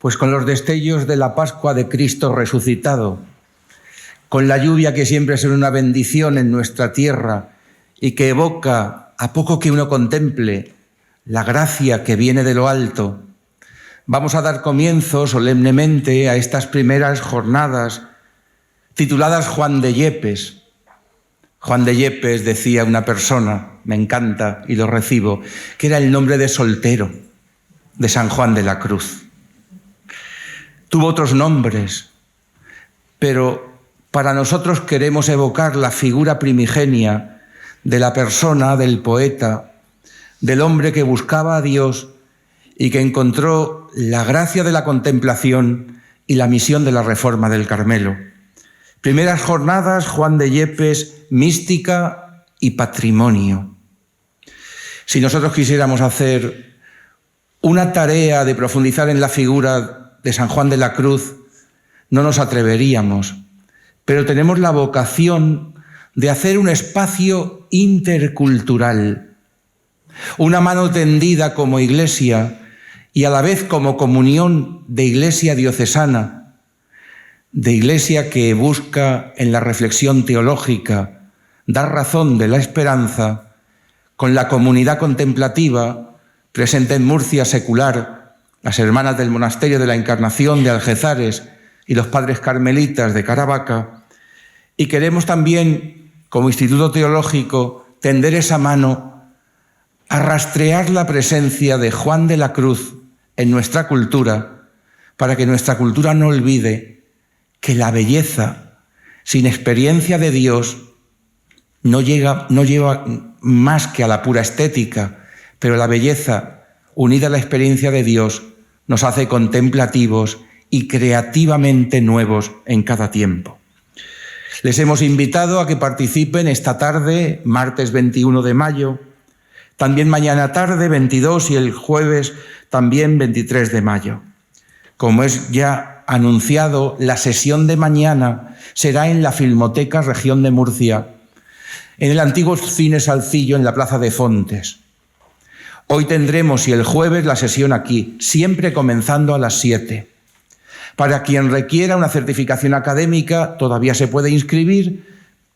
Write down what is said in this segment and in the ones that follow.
Pues con los destellos de la Pascua de Cristo resucitado, con la lluvia que siempre es una bendición en nuestra tierra y que evoca, a poco que uno contemple, la gracia que viene de lo alto, vamos a dar comienzo solemnemente a estas primeras jornadas tituladas Juan de Yepes. Juan de Yepes, decía una persona, me encanta y lo recibo, que era el nombre de soltero de San Juan de la Cruz. Tuvo otros nombres, pero para nosotros queremos evocar la figura primigenia de la persona, del poeta, del hombre que buscaba a Dios y que encontró la gracia de la contemplación y la misión de la Reforma del Carmelo. Primeras jornadas, Juan de Yepes, mística y patrimonio. Si nosotros quisiéramos hacer una tarea de profundizar en la figura de San Juan de la Cruz, no nos atreveríamos, pero tenemos la vocación de hacer un espacio intercultural, una mano tendida como Iglesia y a la vez como comunión de Iglesia diocesana, de Iglesia que busca en la reflexión teológica dar razón de la esperanza, con la comunidad contemplativa presente en Murcia secular, las hermanas del Monasterio de la Encarnación de Algézares y los padres carmelitas de Caravaca, y queremos también, como Instituto Teológico, tender esa mano a rastrear la presencia de Juan de la Cruz en nuestra cultura, para que nuestra cultura no olvide que la belleza sin experiencia de Dios no lleva más que a la pura estética, pero la belleza unida a la experiencia de Dios nos hace contemplativos y creativamente nuevos en cada tiempo. Les hemos invitado a que participen esta tarde, martes 21 de mayo, también mañana tarde 22 y el jueves también 23 de mayo. Como es ya anunciado, la sesión de mañana será en la Filmoteca Región de Murcia, en el antiguo Cine Salcillo, en la Plaza de Fontes. Hoy tendremos y el jueves la sesión aquí, siempre comenzando a las 7. Para quien requiera una certificación académica, todavía se puede inscribir,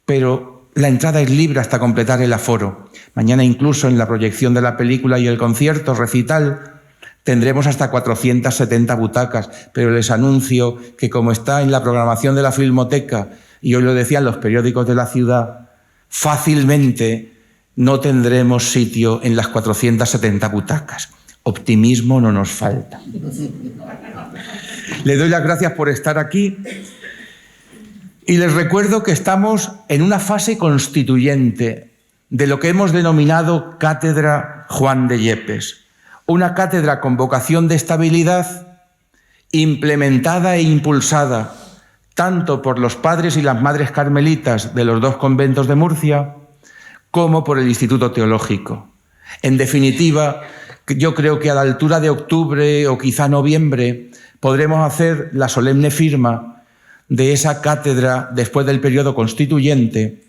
pero la entrada es libre hasta completar el aforo. Mañana incluso en la proyección de la película y el concierto recital tendremos hasta 470 butacas, pero les anuncio que como está en la programación de la Filmoteca, y hoy lo decían los periódicos de la ciudad, fácilmente no tendremos sitio en las 470 butacas. Optimismo no nos falta. Le doy las gracias por estar aquí y les recuerdo que estamos en una fase constituyente de lo que hemos denominado Cátedra Juan de Yepes. Una cátedra con vocación de estabilidad, implementada e impulsada tanto por los padres y las madres carmelitas de los dos conventos de Murcia, como por el Instituto Teológico. En definitiva, yo creo que a la altura de octubre o quizá noviembre podremos hacer la solemne firma de esa cátedra después del periodo constituyente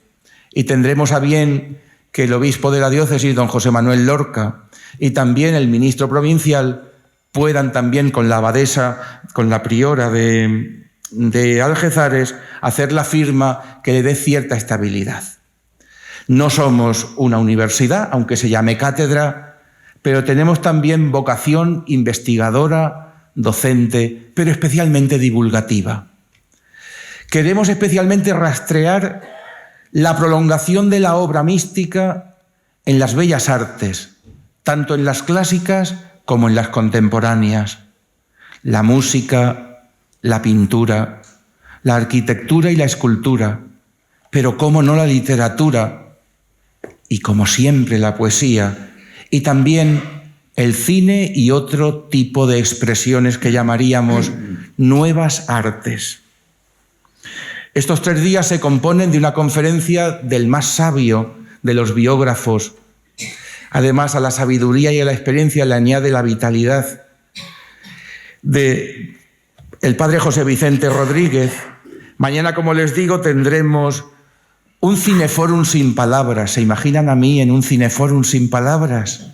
y tendremos a bien que el obispo de la diócesis, don José Manuel Lorca, y también el ministro provincial puedan también con la abadesa, con la priora de Algézares, hacer la firma que le dé cierta estabilidad. No somos una universidad, aunque se llame cátedra, pero tenemos también vocación investigadora, docente, pero especialmente divulgativa. Queremos especialmente rastrear la prolongación de la obra mística en las bellas artes, tanto en las clásicas como en las contemporáneas. La música, la pintura, la arquitectura y la escultura, pero cómo no la literatura, y como siempre la poesía, y también el cine y otro tipo de expresiones que llamaríamos nuevas artes. Estos 3 días se componen de una conferencia del más sabio de los biógrafos. Además, a la sabiduría y a la experiencia le añade la vitalidad de el padre José Vicente Rodríguez. Mañana, como les digo, tendremos un cineforum sin palabras. ¿Se imaginan a mí en un cineforum sin palabras?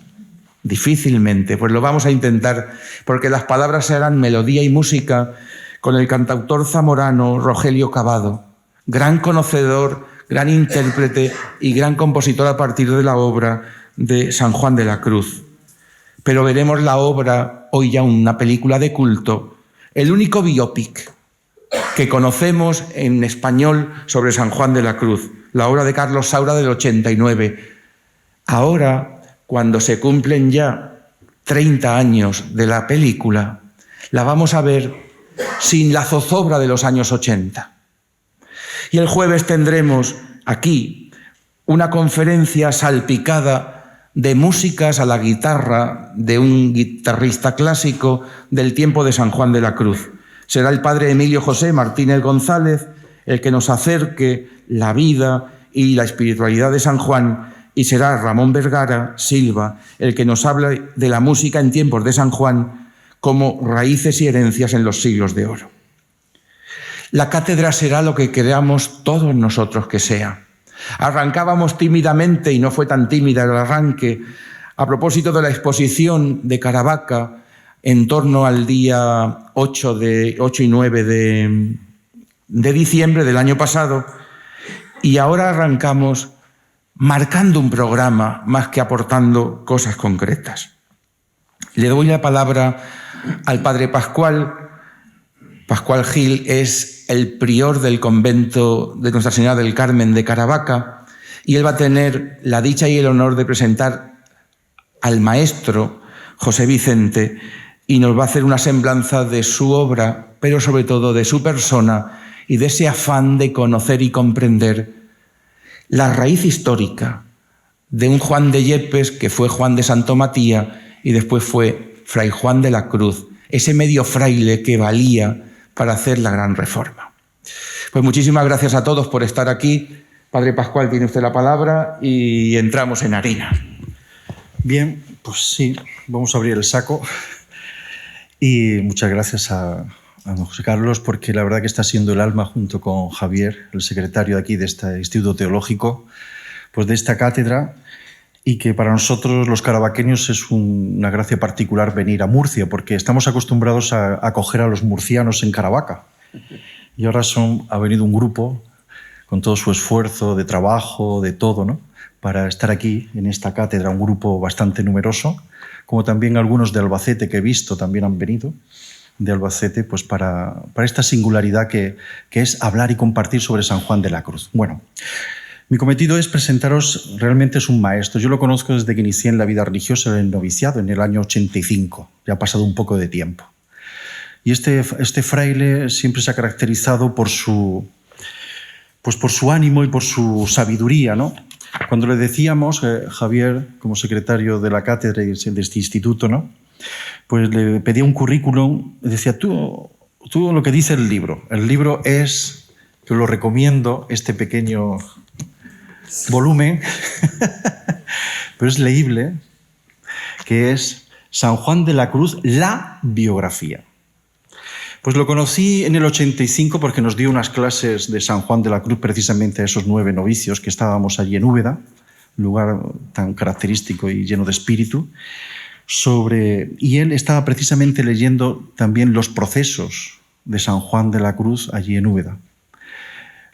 Difícilmente, pues lo vamos a intentar, porque las palabras serán melodía y música con el cantautor zamorano Rogelio Cavado, gran conocedor, gran intérprete y gran compositor a partir de la obra de San Juan de la Cruz. Pero veremos la obra, hoy ya una película de culto, el único biopic que conocemos en español sobre San Juan de la Cruz, la obra de Carlos Saura del 89. Ahora, cuando se cumplen ya 30 años de la película, la vamos a ver sin la zozobra de los años 80. Y el jueves tendremos aquí una conferencia salpicada de músicas a la guitarra de un guitarrista clásico del tiempo de San Juan de la Cruz. Será el padre Emilio José Martínez González el que nos acerque la vida y la espiritualidad de San Juan, y será Ramón Vergara Silva el que nos hable de la música en tiempos de San Juan como raíces y herencias en los siglos de oro. La cátedra será lo que queramos todos nosotros que sea. Arrancábamos tímidamente, y no fue tan tímida el arranque, a propósito de la exposición de Caravaca en torno al día 8 y 9 de diciembre del año pasado, y ahora arrancamos marcando un programa más que aportando cosas concretas. Le doy la palabra al padre Pascual. Pascual Gil es el prior del convento de Nuestra Señora del Carmen de Caravaca, y él va a tener la dicha y el honor de presentar al maestro José Vicente, y nos va a hacer una semblanza de su obra, pero sobre todo de su persona y de ese afán de conocer y comprender la raíz histórica de un Juan de Yepes que fue Juan de Santo Matías y después fue Fray Juan de la Cruz, ese medio fraile que valía para hacer la gran reforma. Pues muchísimas gracias a todos por estar aquí. Padre Pascual, tiene usted la palabra y entramos en harina. Bien, pues sí, vamos a abrir el saco. Y muchas gracias a don José Carlos, porque la verdad que está siendo el alma, junto con Javier, el secretario aquí de este Instituto Teológico, pues de esta cátedra, y que para nosotros los caravaqueños es una gracia particular venir a Murcia, porque estamos acostumbrados a acoger a los murcianos en Caravaca. Y ahora ha venido un grupo con todo su esfuerzo de trabajo, de todo, ¿no?, para estar aquí en esta cátedra, un grupo bastante numeroso, como también algunos de Albacete que he visto también han venido de Albacete, pues para esta singularidad que es hablar y compartir sobre San Juan de la Cruz. Bueno, mi cometido es presentaros, realmente es un maestro. Yo lo conozco desde que inicié en la vida religiosa, en el noviciado, en el año 85. Ya ha pasado un poco de tiempo. Y este fraile siempre se ha caracterizado por su ánimo y por su sabiduría, ¿no? Cuando le decíamos, Javier, como secretario de la cátedra y de este instituto, ¿no?, pues le pedía un currículum, decía, tú lo que dice el libro es, que lo recomiendo, este pequeño volumen, pero es leíble, que es San Juan de la Cruz, la biografía. Pues lo conocí en el 85 porque nos dio unas clases de San Juan de la Cruz precisamente a esos 9 novicios que estábamos allí en Úbeda, lugar tan característico y lleno de espíritu, y él estaba precisamente leyendo también los procesos de San Juan de la Cruz allí en Úbeda.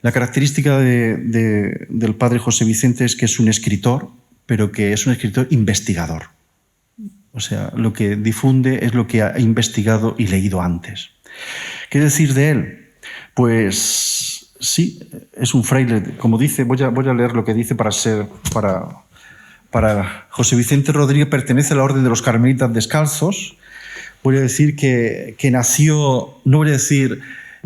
La característica del padre José Vicente es que es un escritor, pero que es un escritor investigador. O sea, lo que difunde es lo que ha investigado y leído antes. ¿Qué decir de él? Pues sí, es un fraile, como dice, voy a leer lo que dice para José Vicente Rodríguez. Pertenece a la Orden de los Carmelitas Descalzos. Voy a decir que nació, no voy a decir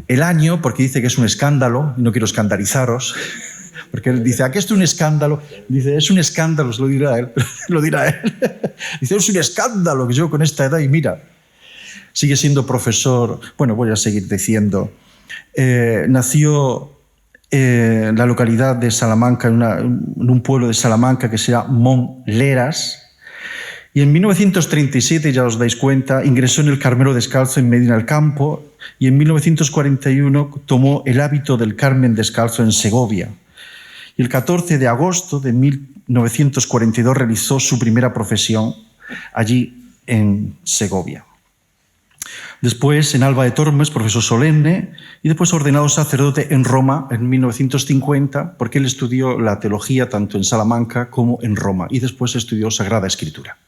el año, porque dice que es un escándalo, y no quiero escandalizaros, porque él dice, ¿a qué es un escándalo? Dice, es un escándalo, lo dirá él, Dice, es un escándalo que yo con esta edad, y mira, sigue siendo profesor. Bueno, voy a seguir diciendo. Nació en la localidad de Salamanca, en un pueblo de Salamanca que se llama Monleras, y en 1937, ya os dais cuenta, ingresó en el Carmelo Descalzo en Medina del Campo, y en 1941 tomó el hábito del Carmen Descalzo en Segovia. Y el 14 de agosto de 1942 realizó su primera profesión allí en Segovia. Después, en Alba de Tormes, profesor solemne, y después ordenado sacerdote en Roma en 1950, porque él estudió la teología tanto en Salamanca como en Roma, y después estudió Sagrada Escritura.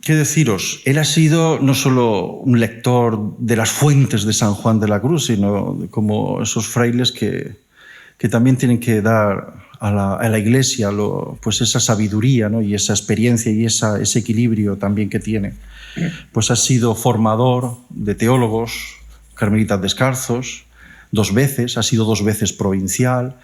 ¿Qué deciros? Él ha sido no solo un lector de las fuentes de San Juan de la Cruz, sino como esos frailes que también tienen que dar a la Iglesia pues esa sabiduría, ¿no? Y esa experiencia y ese equilibrio también que tiene. Pues ha sido formador de teólogos, carmelitas descalzos, ha sido 2 veces provincial.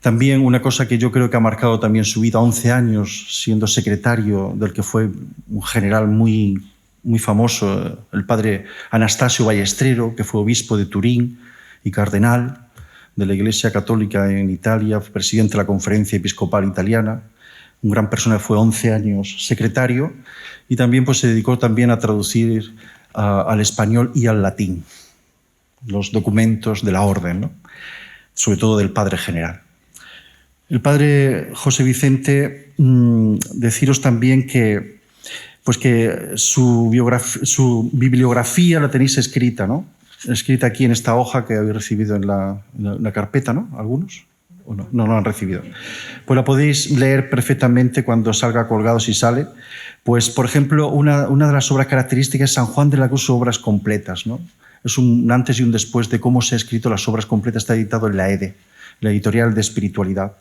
También una cosa que yo creo que ha marcado también su vida, 11 años siendo secretario del que fue un general muy, muy famoso, el padre Anastasio Ballestrero, que fue obispo de Turín y cardenal de la Iglesia Católica en Italia, presidente de la Conferencia Episcopal Italiana. Un gran persona, fue 11 años secretario, y también pues, se dedicó también a traducir al español y al latín los documentos de la orden, ¿no? Sobre todo del padre general. El padre José Vicente, deciros también que su bibliografía la tenéis escrita, ¿no? Escrita aquí en esta hoja que habéis recibido en la carpeta, ¿no? ¿Algunos? ¿O no? No han recibido. Pues la podéis leer perfectamente cuando salga colgado, si sale. Pues, por ejemplo, una de las obras características es San Juan de la Cruz, obras completas, ¿no? Es un antes y un después de cómo se han escrito las obras completas. Está editado en la EDE, la editorial de espiritualidad.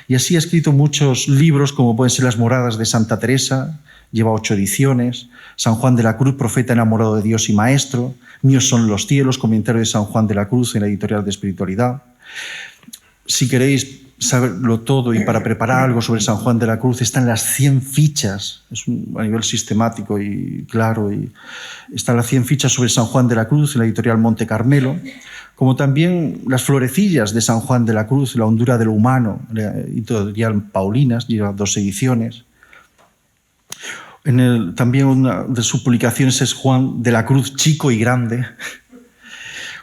Y así ha escrito muchos libros, como pueden ser Las Moradas de Santa Teresa, lleva 8 ediciones, San Juan de la Cruz, profeta enamorado de Dios y maestro, Míos son los cielos, comentario de San Juan de la Cruz en la editorial de espiritualidad. Si queréis saberlo todo y para preparar algo sobre San Juan de la Cruz, están las 100 fichas, a nivel sistemático y claro, y están las 100 fichas sobre San Juan de la Cruz en la editorial Monte Carmelo, como también las florecillas de San Juan de la Cruz, la hondura de lo humano, la editorial Paulinas, lleva 2 ediciones. También una de sus publicaciones es Juan de la Cruz chico y grande,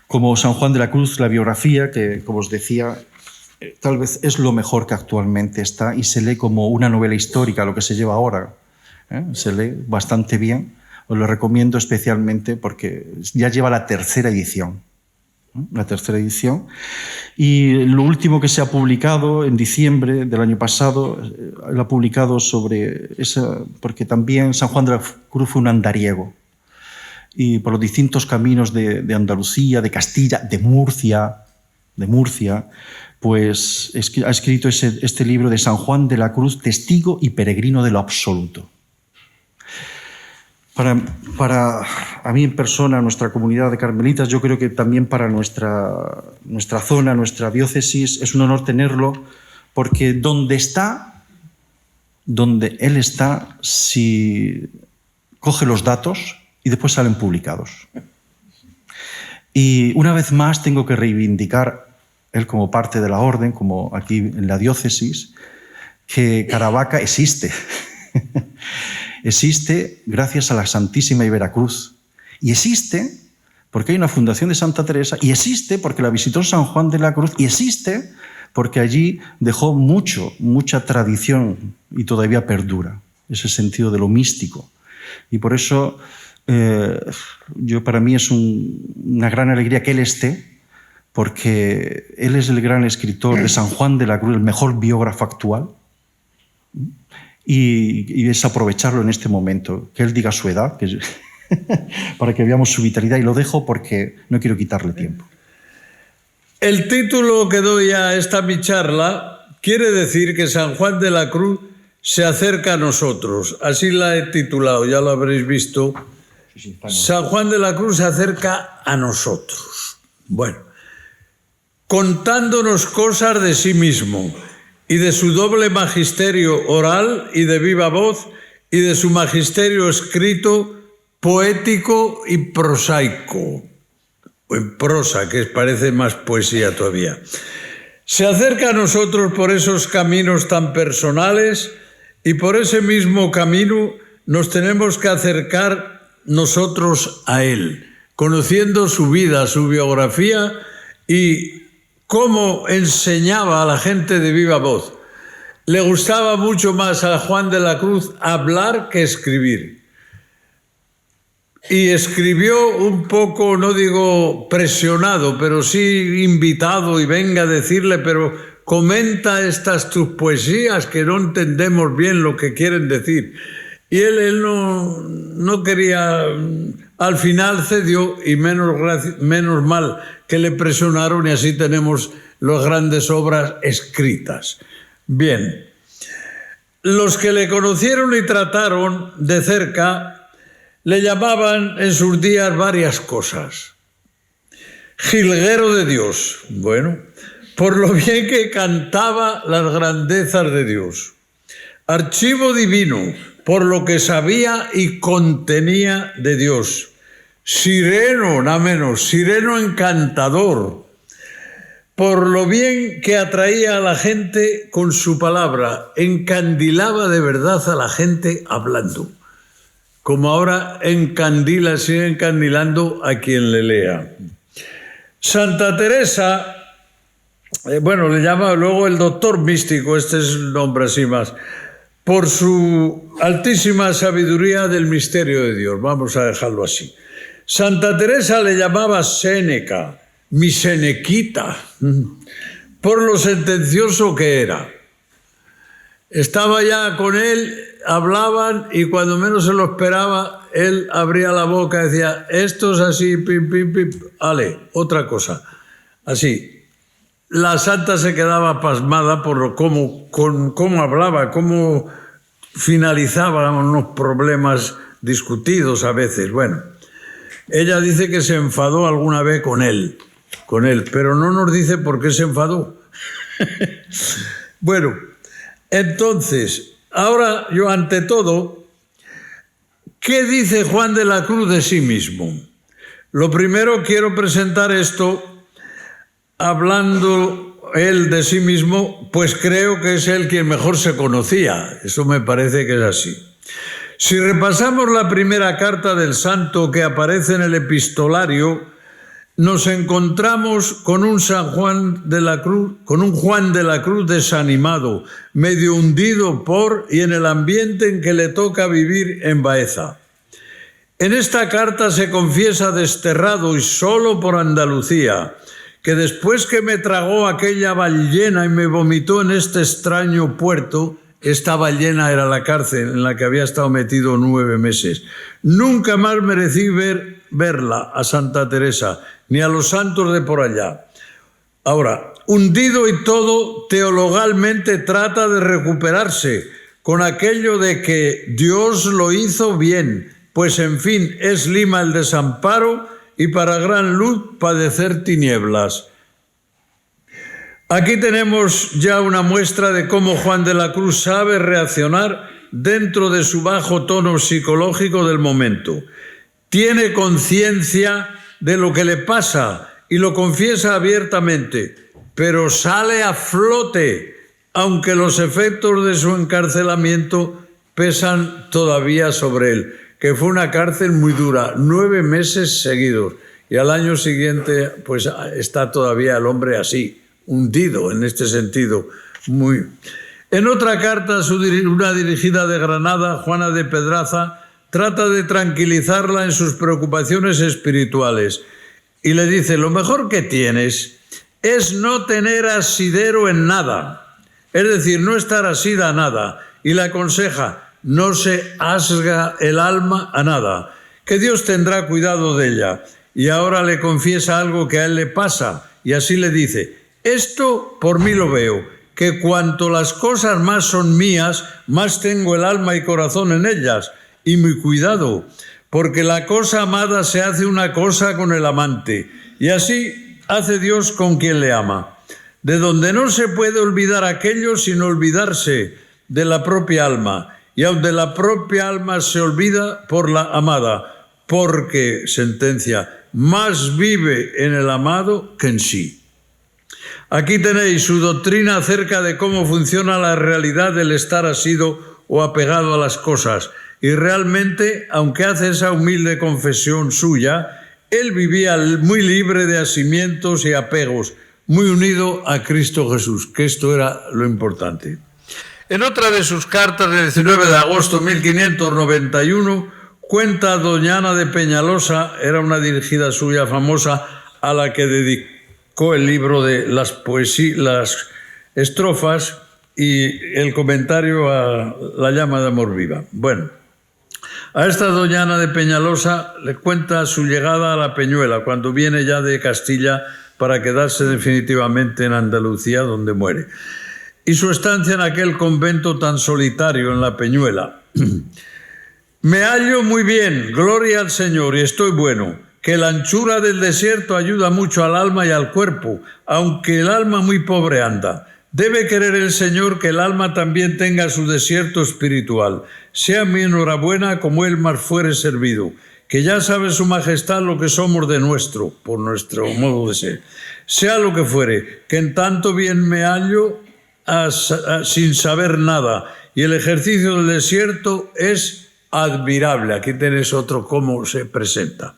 como San Juan de la Cruz, la biografía, que como os decía, tal vez es lo mejor que actualmente está y se lee como una novela histórica, lo que se lleva ahora. Se lee bastante bien, os lo recomiendo especialmente porque ya lleva la 3ª edición. La 3ª edición. Y lo último que se ha publicado en diciembre del año pasado, lo ha publicado sobre esa, porque también San Juan de la Cruz fue un andariego. Y por los distintos caminos de Andalucía, de Castilla, de Murcia, pues ha escrito este libro de San Juan de la Cruz, testigo y peregrino de lo absoluto. Para a mí en persona, nuestra comunidad de carmelitas, yo creo que también para nuestra zona, nuestra diócesis, es un honor tenerlo, porque donde él está, si coge los datos y después salen publicados. Y una vez más tengo que reivindicar, él como parte de la orden, como aquí en la diócesis, que Caravaca existe. Existe gracias a la Santísima y Veracruz. Y existe porque hay una fundación de Santa Teresa, y existe porque la visitó San Juan de la Cruz, y existe porque allí dejó mucha tradición y todavía perdura ese sentido de lo místico. Y por eso para mí es una gran alegría que él esté, porque él es el gran escritor de San Juan de la Cruz, el mejor biógrafo actual. Y es aprovecharlo en este momento, que él diga su edad, para que veamos su vitalidad, y lo dejo porque no quiero quitarle tiempo. El título que doy a esta mi charla quiere decir que San Juan de la Cruz se acerca a nosotros. Así la he titulado, ya lo habréis visto. San Juan de la Cruz se acerca a nosotros. Bueno, contándonos cosas de sí mismo y de su doble magisterio oral y de viva voz, y de su magisterio escrito, poético y prosaico, en prosa, que parece más poesía todavía. Se acerca a nosotros por esos caminos tan personales, y por ese mismo camino nos tenemos que acercar nosotros a él, conociendo su vida, su biografía, y cómo enseñaba a la gente de viva voz. Le gustaba mucho más a Juan de la Cruz hablar que escribir. Y escribió un poco, no digo presionado, pero sí invitado, y venga a decirle, pero comenta estas tus poesías que no entendemos bien lo que quieren decir. Y él no quería, al final cedió, y menos mal que le presionaron, y así tenemos las grandes obras escritas. Bien, los que le conocieron y trataron de cerca le llamaban en sus días varias cosas. Jilguero de Dios, bueno, por lo bien que cantaba las grandezas de Dios. Archivo divino, por lo que sabía y contenía de Dios. Sireno, nada menos, sireno encantador, por lo bien que atraía a la gente con su palabra, encandilaba de verdad a la gente hablando, como ahora encandila, sigue encandilando a quien le lea. Santa Teresa, le llama luego el doctor místico, este es el nombre así más, por su altísima sabiduría del misterio de Dios, vamos a dejarlo así. Santa Teresa le llamaba Séneca, mi senequita, por lo sentencioso que era. Estaba ya con él, hablaban, y cuando menos se lo esperaba, él abría la boca y decía, esto es así, pim, pim, pim, ale, otra cosa. Así. La santa se quedaba pasmada por cómo hablaba, cómo finalizaba unos problemas discutidos a veces. Bueno, ella dice que se enfadó alguna vez con él, pero no nos dice por qué se enfadó. Bueno, entonces, ahora yo ante todo, ¿qué dice Juan de la Cruz de sí mismo? Lo primero quiero presentar esto hablando él de sí mismo, pues creo que es él quien mejor se conocía. Eso me parece que es así. Si repasamos la primera carta del santo que aparece en el epistolario, nos encontramos con un Juan de la Cruz desanimado, medio hundido y en el ambiente en que le toca vivir en Baeza. En esta carta se confiesa desterrado y solo por Andalucía, que después que me tragó aquella ballena y me vomitó en este extraño puerto, esta ballena era la cárcel en la que había estado metido 9 meses. Nunca más merecí verla a Santa Teresa, ni a los santos de por allá. Ahora, hundido y todo, teologalmente trata de recuperarse con aquello de que Dios lo hizo bien, pues en fin es lima el desamparo y para gran luz padecer tinieblas. Aquí tenemos ya una muestra de cómo Juan de la Cruz sabe reaccionar dentro de su bajo tono psicológico del momento. Tiene conciencia de lo que le pasa y lo confiesa abiertamente, pero sale a flote, aunque los efectos de su encarcelamiento pesan todavía sobre él, que fue una cárcel muy dura, 9 meses seguidos, y al año siguiente pues está todavía el hombre así, hundido en este sentido. En otra carta, una dirigida de Granada, Juana de Pedraza, trata de tranquilizarla en sus preocupaciones espirituales y le dice, lo mejor que tienes es no tener asidero en nada, es decir, no estar asida a nada, y le aconseja, no se asga el alma a nada, que Dios tendrá cuidado de ella. Y ahora le confiesa algo que a él le pasa, y así le dice, esto por mí lo veo, que cuanto las cosas más son mías, más tengo el alma y corazón en ellas, y muy cuidado, porque la cosa amada se hace una cosa con el amante, y así hace Dios con quien le ama. De donde no se puede olvidar aquello sin olvidarse de la propia alma, y aun de la propia alma se olvida por la amada, porque, sentencia, más vive en el amado que en sí. Aquí tenéis su doctrina acerca de cómo funciona la realidad del estar asido o apegado a las cosas. Y realmente, aunque hace esa humilde confesión suya, él vivía muy libre de asimientos y apegos, muy unido a Cristo Jesús, que esto era lo importante. En otra de sus cartas, del 19 de agosto de 1591, cuenta doña Ana de Peñalosa, era una dirigida suya famosa, a la que dedicó el libro de las estrofas y el comentario a La llama de amor viva. Bueno, a esta doña Ana de Peñalosa le cuenta su llegada a la Peñuela, cuando viene ya de Castilla para quedarse definitivamente en Andalucía, donde muere, y su estancia en aquel convento tan solitario en la Peñuela. Me hallo muy bien, gloria al Señor, y estoy bueno, que la anchura del desierto ayuda mucho al alma y al cuerpo, aunque el alma muy pobre anda. Debe querer el Señor que el alma también tenga su desierto espiritual. Sea mi enhorabuena como él más fuere servido, que ya sabe su majestad lo que somos de nuestro, por nuestro modo de ser. Sea lo que fuere, que en tanto bien me hallo sin saber nada, y el ejercicio del desierto es admirable. Aquí tenéis otro cómo se presenta.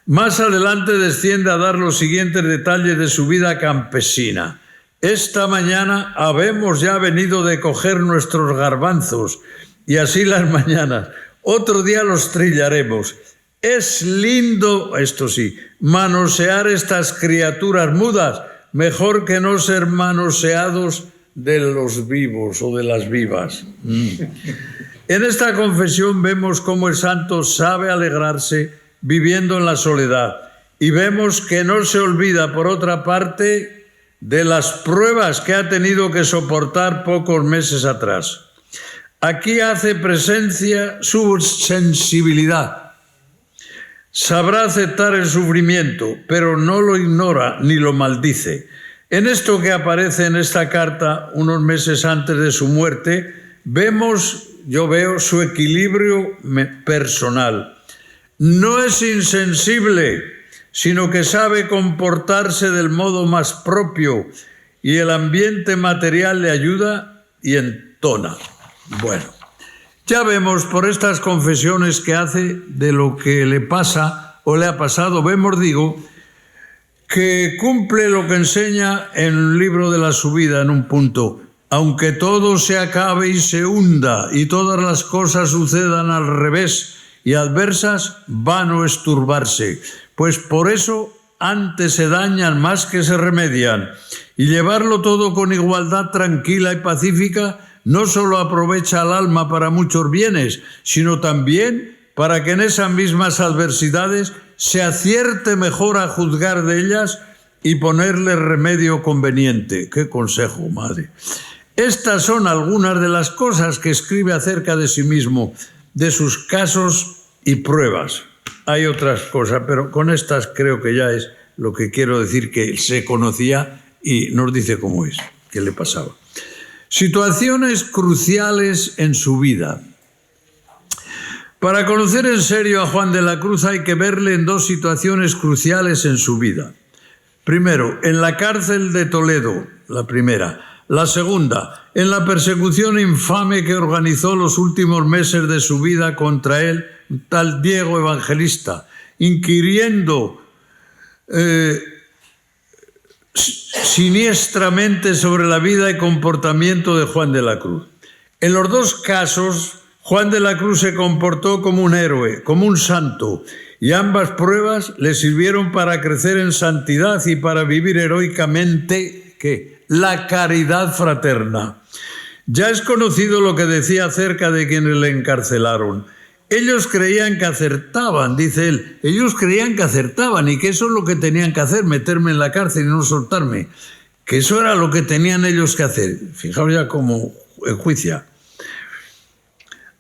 Más adelante desciende a dar los siguientes detalles de su vida campesina. Esta mañana habemos ya venido de coger nuestros garbanzos, y así las mañanas. Otro día los trillaremos. Es lindo, esto sí, manosear estas criaturas mudas, mejor que no ser manoseados de los vivos o de las vivas. En esta confesión vemos cómo el santo sabe alegrarse viviendo en la soledad, y vemos que no se olvida, por otra parte, de las pruebas que ha tenido que soportar pocos meses atrás. Aquí hace presencia su sensibilidad. Sabrá aceptar el sufrimiento, pero no lo ignora ni lo maldice. En esto que aparece en esta carta, unos meses antes de su muerte, yo veo su equilibrio personal. No es insensible, sino que sabe comportarse del modo más propio, y el ambiente material le ayuda y entona. Bueno, ya vemos por estas confesiones que hace de lo que le pasa o le ha pasado, que cumple lo que enseña en el libro de la subida en un punto. Aunque todo se acabe y se hunda y todas las cosas sucedan al revés y adversas, vano es turbarse, pues por eso antes se dañan más que se remedian, y llevarlo todo con igualdad tranquila y pacífica no solo aprovecha al alma para muchos bienes, sino también para que en esas mismas adversidades se acierte mejor a juzgar de ellas y ponerle remedio conveniente. ¡Qué consejo, madre! Estas son algunas de las cosas que escribe acerca de sí mismo, de sus casos y pruebas. Hay otras cosas, pero con estas creo que ya es lo que quiero decir, que se conocía y nos dice cómo es, qué le pasaba. Situaciones cruciales en su vida. Para conocer en serio a Juan de la Cruz hay que verle en dos situaciones cruciales en su vida. Primero, en la cárcel de Toledo, la primera. La segunda, en la persecución infame que organizó los últimos meses de su vida contra él, tal Diego Evangelista, inquiriendo siniestramente sobre la vida y comportamiento de Juan de la Cruz. En los dos casos, Juan de la Cruz se comportó como un héroe, como un santo, y ambas pruebas le sirvieron para crecer en santidad y para vivir heroicamente, ¿qué? La caridad fraterna. Ya es conocido lo que decía acerca de quienes le encarcelaron. Ellos creían que acertaban, dice él. Ellos creían que acertaban y que eso es lo que tenían que hacer, meterme en la cárcel y no soltarme. Que eso era lo que tenían ellos que hacer. Fijaos ya cómo enjuicia.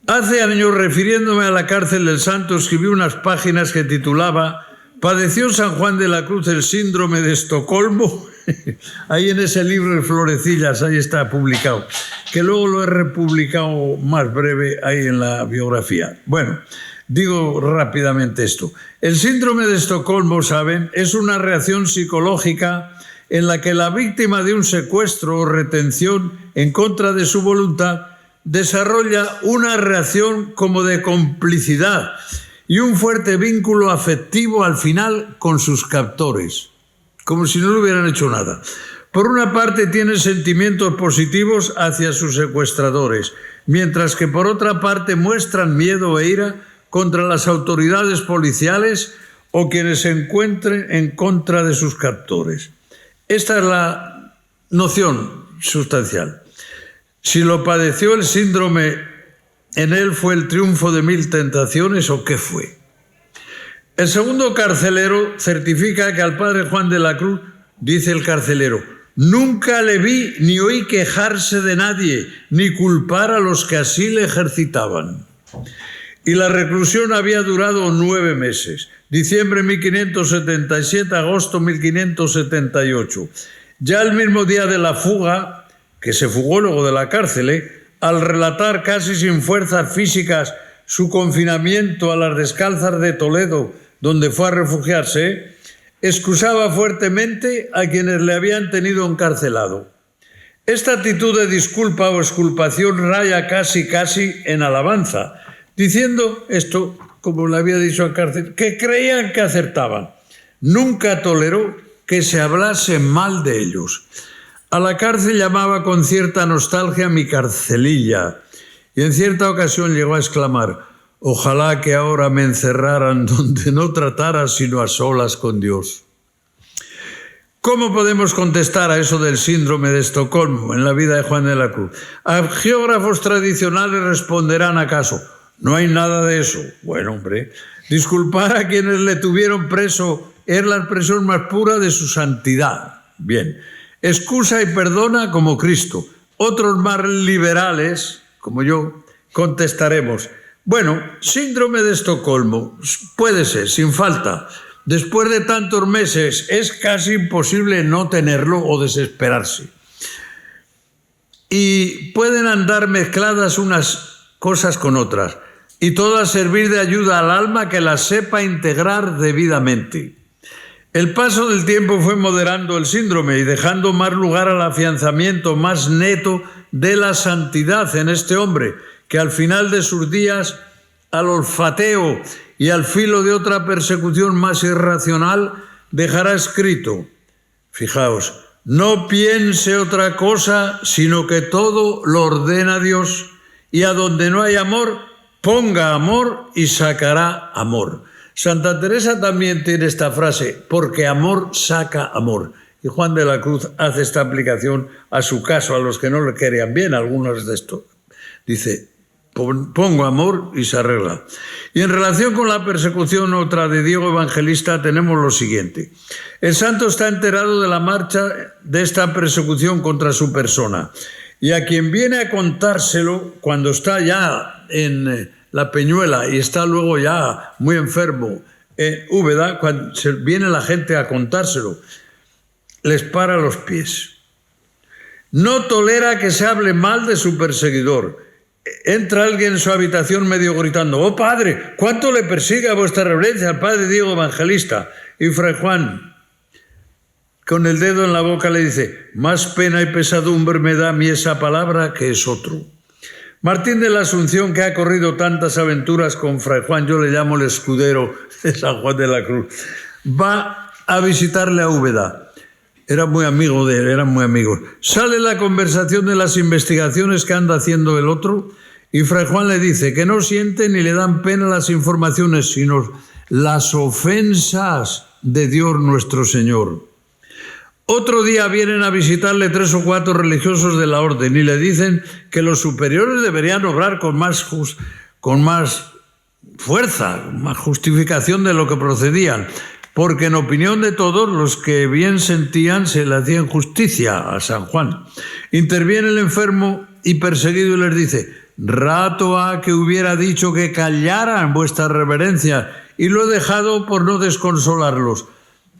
Hace años, refiriéndome a la cárcel del Santo, escribí unas páginas que titulaba ¿Padeció San Juan de la Cruz el síndrome de Estocolmo? Ahí en ese libro de Florecillas, ahí está publicado, que luego lo he republicado más breve ahí en la biografía. Bueno, digo rápidamente esto. El síndrome de Estocolmo, ¿saben?, es una reacción psicológica en la que la víctima de un secuestro o retención en contra de su voluntad desarrolla una reacción como de complicidad y un fuerte vínculo afectivo al final con sus captores, como si no le hubieran hecho nada. Por una parte tiene sentimientos positivos hacia sus secuestradores, mientras que por otra parte muestran miedo e ira contra las autoridades policiales o quienes se encuentren en contra de sus captores. Esta es la noción sustancial. Si lo padeció el síndrome, ¿en él fue el triunfo de 1000 tentaciones o qué fue? El segundo carcelero certifica que al padre Juan de la Cruz, dice el carcelero, nunca le vi ni oí quejarse de nadie, ni culpar a los que así le ejercitaban. Y la reclusión había durado 9 meses, diciembre 1577, agosto 1578. Ya el mismo día de la fuga, que se fugó luego de la cárcel, al relatar casi sin fuerzas físicas su confinamiento a las Descalzas de Toledo, donde fue a refugiarse, excusaba fuertemente a quienes le habían tenido encarcelado. Esta actitud de disculpa o exculpación raya casi en alabanza, diciendo esto, como le había dicho al cárcel, que creían que acertaban. Nunca toleró que se hablase mal de ellos. A la cárcel llamaba con cierta nostalgia mi carcelilla, y en cierta ocasión llegó a exclamar, ojalá que ahora me encerraran donde no tratara sino a solas con Dios. ¿Cómo podemos contestar a eso del síndrome de Estocolmo en la vida de Juan de la Cruz? Geógrafos tradicionales responderán acaso, no hay nada de eso. Bueno, hombre, disculpar a quienes le tuvieron preso es la expresión más pura de su santidad. Bien, excusa y perdona como Cristo. Otros más liberales, como yo, contestaremos, bueno, síndrome de Estocolmo, puede ser, sin falta. Después de tantos meses es casi imposible no tenerlo o desesperarse. Y pueden andar mezcladas unas cosas con otras, y todas servir de ayuda al alma que las sepa integrar debidamente. El paso del tiempo fue moderando el síndrome y dejando más lugar al afianzamiento más neto de la santidad en este hombre, que al final de sus días, al olfateo y al filo de otra persecución más irracional, dejará escrito, fijaos, no piense otra cosa, sino que todo lo ordena Dios, y a donde no hay amor, ponga amor y sacará amor. Santa Teresa también tiene esta frase, porque amor saca amor. Y Juan de la Cruz hace esta aplicación a su caso, a los que no le querían bien, algunos de estos. Dice, pongo amor y se arregla. Y en relación con la persecución otra de Diego Evangelista tenemos lo siguiente. El santo está enterado de la marcha de esta persecución contra su persona. Y a quien viene a contárselo, cuando está ya en la Peñuela y está luego ya muy enfermo en Úbeda, cuando viene la gente a contárselo, les para los pies. No tolera que se hable mal de su perseguidor. Entra alguien en su habitación medio gritando, oh padre, ¿cuánto le persigue a vuestra reverencia al padre Diego Evangelista? Y Fray Juan, con el dedo en la boca, le dice, más pena y pesadumbre me da a mí esa palabra que es otro. Martín de la Asunción, que ha corrido tantas aventuras con Fray Juan, yo le llamo el escudero de San Juan de la Cruz, va a visitarle a Úbeda. Era muy amigo de él, eran muy amigos. Sale la conversación de las investigaciones que anda haciendo el otro y Fray Juan le dice que no siente ni le dan pena las informaciones, sino las ofensas de Dios nuestro Señor. Otro día vienen a visitarle 3 o 4 religiosos de la orden y le dicen que los superiores deberían obrar con más fuerza, más justificación de lo que procedían, porque en opinión de todos los que bien sentían se le hacían justicia a San Juan. Interviene el enfermo y perseguido y les dice, rato ha que hubiera dicho que callaran vuestra reverencia y lo he dejado por no desconsolarlos.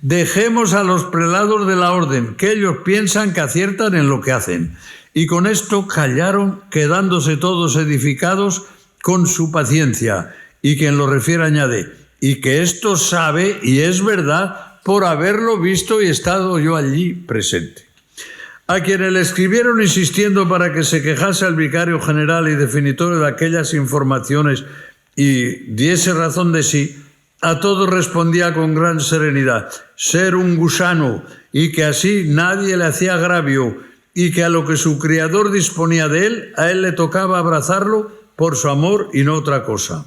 Dejemos a los prelados de la orden, que ellos piensan que aciertan en lo que hacen. Y con esto callaron, quedándose todos edificados con su paciencia. Y quien lo refiere añade, y que esto sabe, y es verdad, por haberlo visto y estado yo allí presente. A quienes le escribieron insistiendo para que se quejase al vicario general y definitorio de aquellas informaciones y diese razón de sí, a todo respondía con gran serenidad, ser un gusano, y que así nadie le hacía agravio, y que a lo que su criador disponía de él, a él le tocaba abrazarlo por su amor y no otra cosa.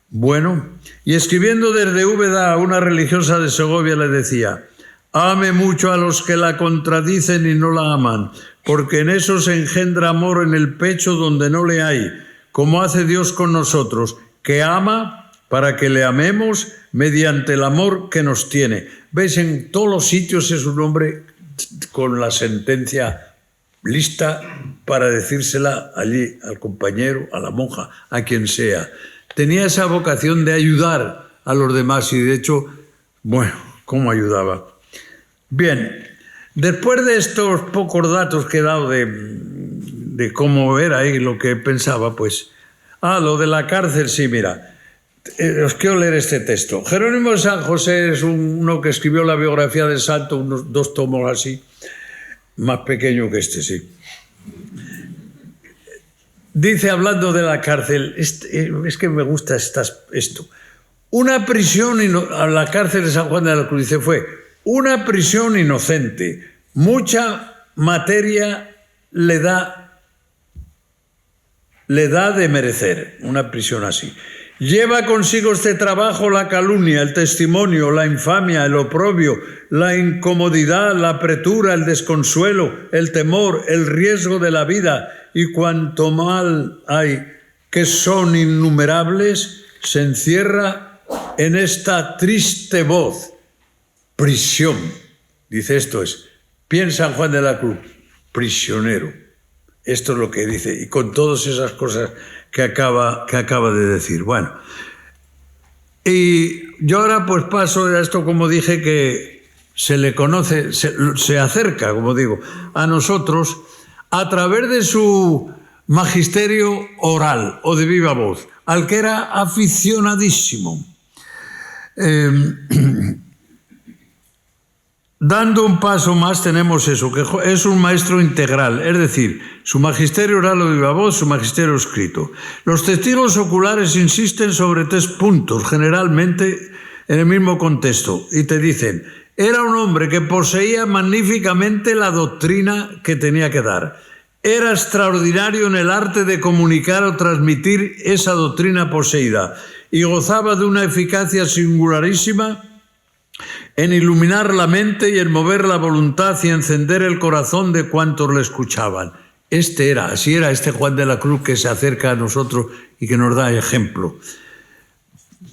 Bueno, y escribiendo desde Úbeda a una religiosa de Segovia le decía: ame mucho a los que la contradicen y no la aman, porque en eso se engendra amor en el pecho donde no le hay, como hace Dios con nosotros, que ama para que le amemos mediante el amor que nos tiene. ¿Veis? En todos los sitios es un hombre con la sentencia lista para decírsela allí al compañero, a la monja, a quien sea. Tenía esa vocación de ayudar a los demás y de hecho, bueno, ¿cómo ayudaba? Bien, después de estos pocos datos que he dado de cómo era y lo que pensaba, pues... lo de la cárcel, sí, mira. Os quiero leer este texto. Jerónimo de San José es uno que escribió la biografía del santo, unos 2 tomos así, más pequeño que este, sí. Dice, hablando de la cárcel, es que me gusta esto. Una prisión, a la cárcel de San Juan de la Cruz, dice, fue una prisión inocente. Mucha materia le da de merecer una prisión así. Lleva consigo este trabajo la calumnia, el testimonio, la infamia, el oprobio, la incomodidad, la apretura, el desconsuelo, el temor, el riesgo de la vida y cuanto mal hay, que son innumerables, se encierra en esta triste voz, prisión. Dice, esto es, piensa San Juan de la Cruz, prisionero. Esto es lo que dice, y con todas esas cosas que acaba de decir. Bueno, y yo ahora pues paso a esto, como dije, que se le conoce, se acerca, como digo, a nosotros a través de su magisterio oral o de viva voz, al que era aficionadísimo. Dando un paso más tenemos eso, que es un maestro integral, es decir, su magisterio oral o de viva voz, su magisterio escrito. Los testigos oculares insisten sobre 3 puntos, generalmente en el mismo contexto, y te dicen, era un hombre que poseía magníficamente la doctrina que tenía que dar. Era extraordinario en el arte de comunicar o transmitir esa doctrina poseída y gozaba de una eficacia singularísima en iluminar la mente y en mover la voluntad y encender el corazón de cuantos le escuchaban. Así era este Juan de la Cruz que se acerca a nosotros y que nos da ejemplo.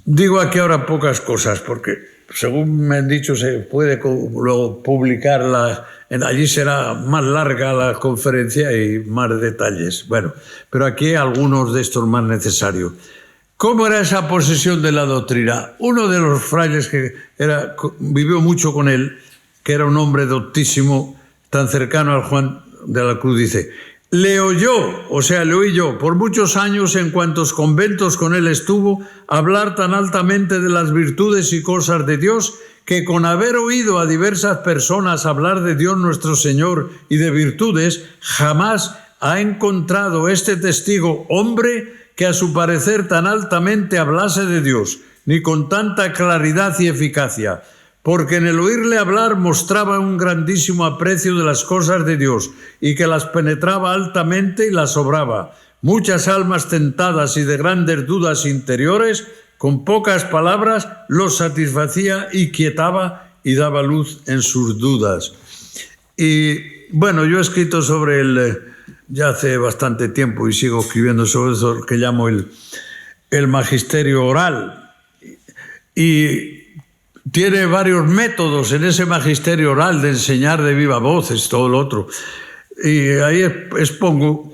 Digo aquí ahora pocas cosas porque, según me han dicho, se puede luego publicarla. Allí será más larga la conferencia y más detalles. Bueno, pero aquí algunos de estos más necesarios. ¿Cómo era esa posesión de la doctrina? Uno de los frailes que vivió mucho con él, que era un hombre doctísimo, tan cercano al Juan de la Cruz, dice, le oí yo, por muchos años en cuantos conventos con él estuvo, hablar tan altamente de las virtudes y cosas de Dios, que con haber oído a diversas personas hablar de Dios nuestro Señor y de virtudes, jamás ha encontrado este testigo hombre que a su parecer tan altamente hablase de Dios, ni con tanta claridad y eficacia, porque en el oírle hablar mostraba un grandísimo aprecio de las cosas de Dios y que las penetraba altamente y las obraba. Muchas almas tentadas y de grandes dudas interiores, con pocas palabras los satisfacía y quietaba y daba luz en sus dudas. Y bueno, yo he escrito sobre ya hace bastante tiempo y sigo escribiendo sobre eso que llamo el magisterio oral. Y tiene varios métodos en ese magisterio oral de enseñar de viva voz, es todo lo otro. Y ahí expongo,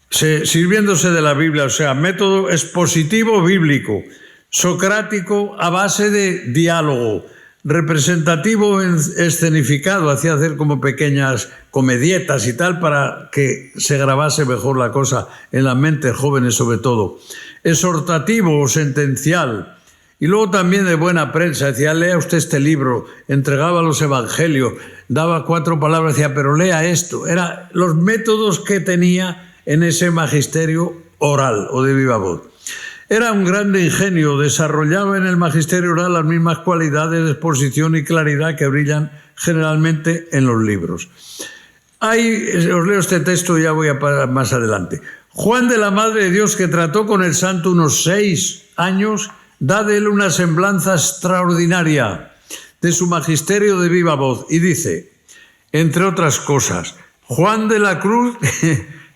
sirviéndose de la Biblia, o sea, método expositivo bíblico, socrático a base de diálogo, representativo escenificado, hacía hacer como pequeñas comedietas y tal para que se grabase mejor la cosa en las mentes jóvenes sobre todo, exhortativo o sentencial, y luego también de buena prensa, decía, lea usted este libro, entregaba los evangelios, daba 4 palabras, decía, pero lea esto. Eran los métodos que tenía en ese magisterio oral o de viva voz. Era un grande ingenio, desarrollaba en el magisterio oral las mismas cualidades de exposición y claridad que brillan generalmente en los libros. Os leo este texto y ya voy a parar más adelante. Juan de la Madre de Dios, que trató con el santo unos 6 años, da de él una semblanza extraordinaria de su magisterio de viva voz y dice, entre otras cosas, Juan de la Cruz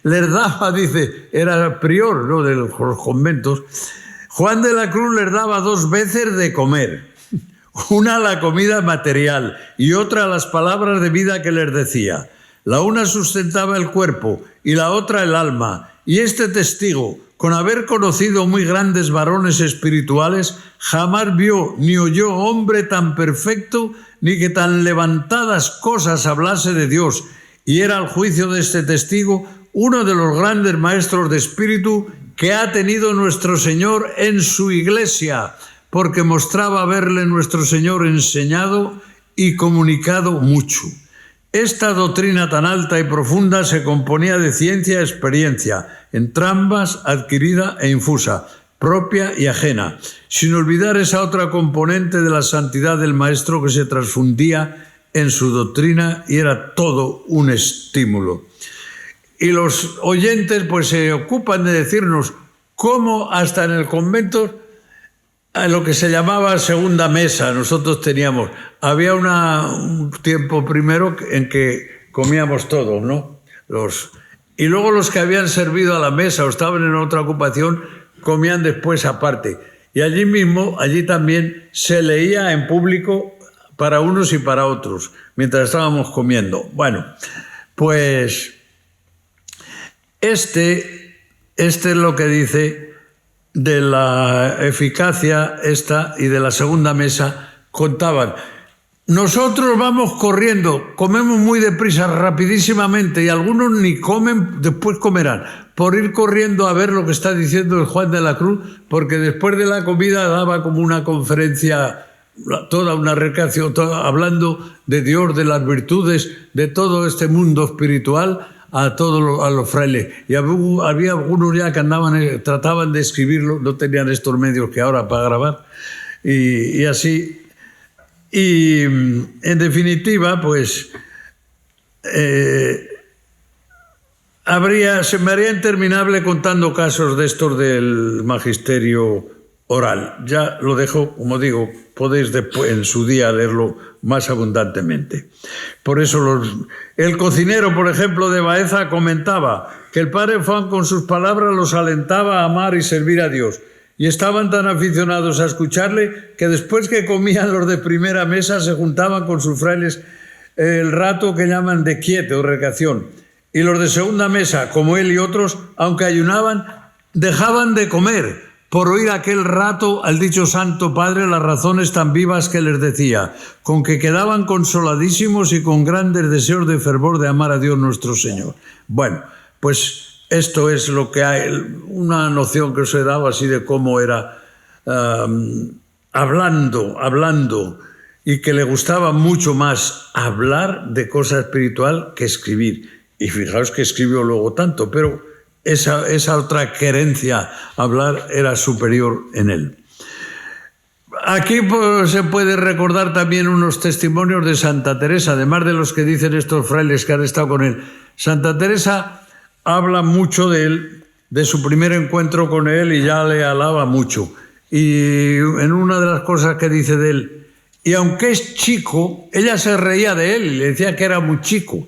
les daba, dice, era prior, ¿no?, de los conventos, Juan de la Cruz les daba 2 veces de comer, una la comida material y otra las palabras de vida que les decía. La una sustentaba el cuerpo y la otra el alma, y este testigo, con haber conocido muy grandes varones espirituales, jamás vio ni oyó hombre tan perfecto, ni que tan levantadas cosas hablase de Dios, y era al juicio de este testigo uno de los grandes maestros de espíritu que ha tenido nuestro Señor en su iglesia, porque mostraba haberle nuestro Señor enseñado y comunicado mucho. Esta doctrina tan alta y profunda se componía de ciencia y experiencia, entrambas adquirida e infusa, propia y ajena, sin olvidar esa otra componente de la santidad del maestro que se transfundía en su doctrina y era todo un estímulo. Y los oyentes pues se ocupan de decirnos cómo hasta en el convento, a lo que se llamaba segunda mesa, nosotros teníamos, había un tiempo primero en que comíamos todos, ¿no? Y luego los que habían servido a la mesa o estaban en otra ocupación comían después aparte. Y allí mismo, allí también se leía en público para unos y para otros, mientras estábamos comiendo. Bueno, pues este es lo que dice de la eficacia esta y de la segunda mesa. Contaban, nosotros vamos corriendo, comemos muy deprisa, rapidísimamente, y algunos ni comen, después comerán, por ir corriendo a ver lo que está diciendo el Juan de la Cruz, porque después de la comida daba como una conferencia, toda una recreación, hablando de Dios, de las virtudes, de todo este mundo espiritual, a los frailes. Y había algunos ya que trataban de escribirlo, no tenían estos medios que ahora para grabar, y así. Y en definitiva, pues se me haría interminable contando casos de estos del magisterio oral. Ya lo dejo, como digo, podéis después, en su día, leerlo más abundantemente. Por eso el cocinero, por ejemplo, de Baeza comentaba que el padre Juan con sus palabras los alentaba a amar y servir a Dios. Y estaban tan aficionados a escucharle que después que comían los de primera mesa se juntaban con sus frailes el rato que llaman de quiete o recreación. Y los de segunda mesa, como él y otros, aunque ayunaban, dejaban de comer por oír aquel rato al dicho Santo Padre las razones tan vivas que les decía, con que quedaban consoladísimos y con grandes deseos de fervor de amar a Dios nuestro Señor. Bueno, pues esto es lo que hay, una noción que os he dado así de cómo era hablando, y que le gustaba mucho más hablar de cosa espiritual que escribir. Y fijaos que escribió luego tanto, pero esa otra querencia a hablar era superior en él. Aquí pues, se puede recordar también unos testimonios de Santa Teresa, además de los que dicen estos frailes que han estado con él. Santa Teresa habla mucho de él, de su primer encuentro con él, y ya le alaba mucho. Y en una de las cosas que dice de él, y aunque es chico, ella se reía de él y le decía que era muy chico.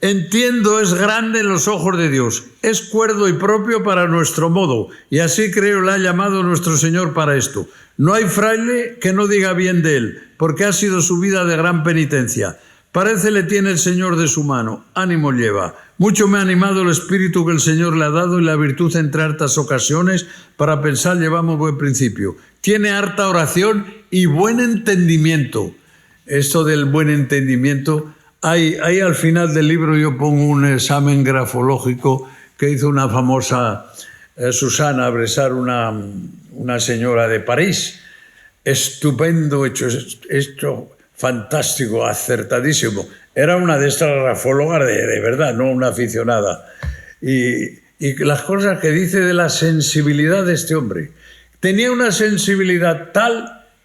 Entiendo, es grande en los ojos de Dios, es cuerdo y propio para nuestro modo, y así creo le ha llamado nuestro Señor para esto. No hay fraile que no diga bien de él, porque ha sido su vida de gran penitencia. Parece le tiene el Señor de su mano, ánimo lleva. Mucho me ha animado el espíritu que el Señor le ha dado y la virtud entre hartas ocasiones para pensar llevamos buen principio. Tiene harta oración y buen entendimiento. Esto del buen entendimiento, ahí al final del libro yo pongo un examen grafológico que hizo una famosa Susana Bresar, una señora de París. Estupendo hecho esto. Fantástico, acertadísimo. Era una de estas grafólogas de verdad, no una aficionada. Y y las cosas que dice de la sensibilidad de este hombre. Tenía una sensibilidad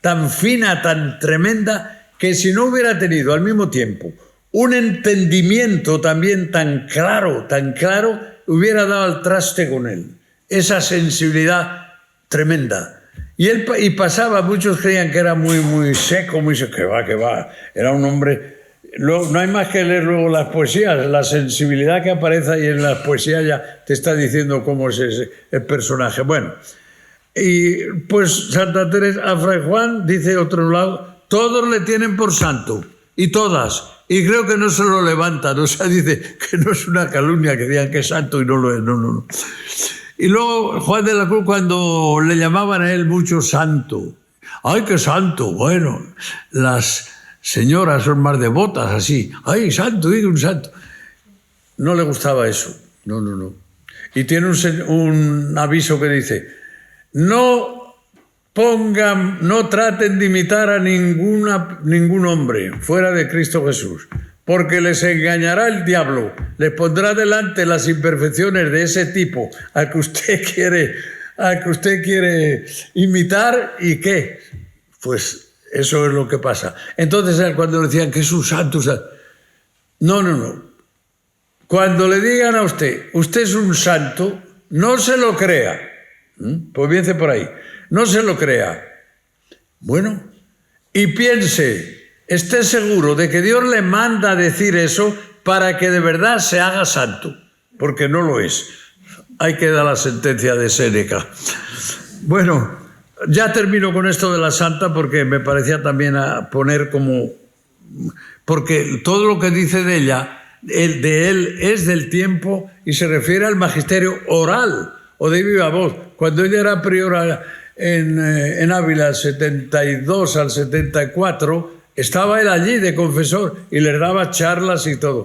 tan fina, tan tremenda, que si no hubiera tenido al mismo tiempo un entendimiento también tan claro, hubiera dado al traste con él. Esa sensibilidad tremenda. Y pasaba, muchos creían que era muy seco, que va. Era un hombre... No hay más que leer luego las poesías. La sensibilidad que aparece ahí en las poesías ya te está diciendo cómo es el personaje. Bueno, y pues Santa Teresa, a Fray Juan, dice otro lado, todos le tienen por santo, y todas, y creo que no se lo levantan, o sea, dice que no es una calumnia que digan que es santo y no lo es, no. Y luego Juan de la Cruz, cuando le llamaban a él mucho santo, ¡ay, qué santo! Bueno, las señoras son más devotas, así, ¡ay, santo, diga un santo! No le gustaba eso, no. Y tiene un aviso que dice, no traten de imitar a ningún hombre fuera de Cristo Jesús, porque les engañará el diablo, les pondrá delante las imperfecciones de ese tipo al que usted quiere imitar, ¿y qué? Pues eso es lo que pasa. Entonces, cuando decían que es un santo, no. Cuando le digan a usted es un santo, no se lo crea. Pues piense por ahí. No se lo crea. Bueno, y piense, esté seguro de que Dios le manda a decir eso para que de verdad se haga santo, porque no lo es. Ahí queda la sentencia de Séneca. Bueno, ya termino con esto de la santa porque me parecía también a poner como... Porque todo lo que dice de ella, de él, es del tiempo y se refiere al magisterio oral o de viva voz. Cuando ella era priora en Ávila, 72 al 74, estaba él allí de confesor y les daba charlas y todo.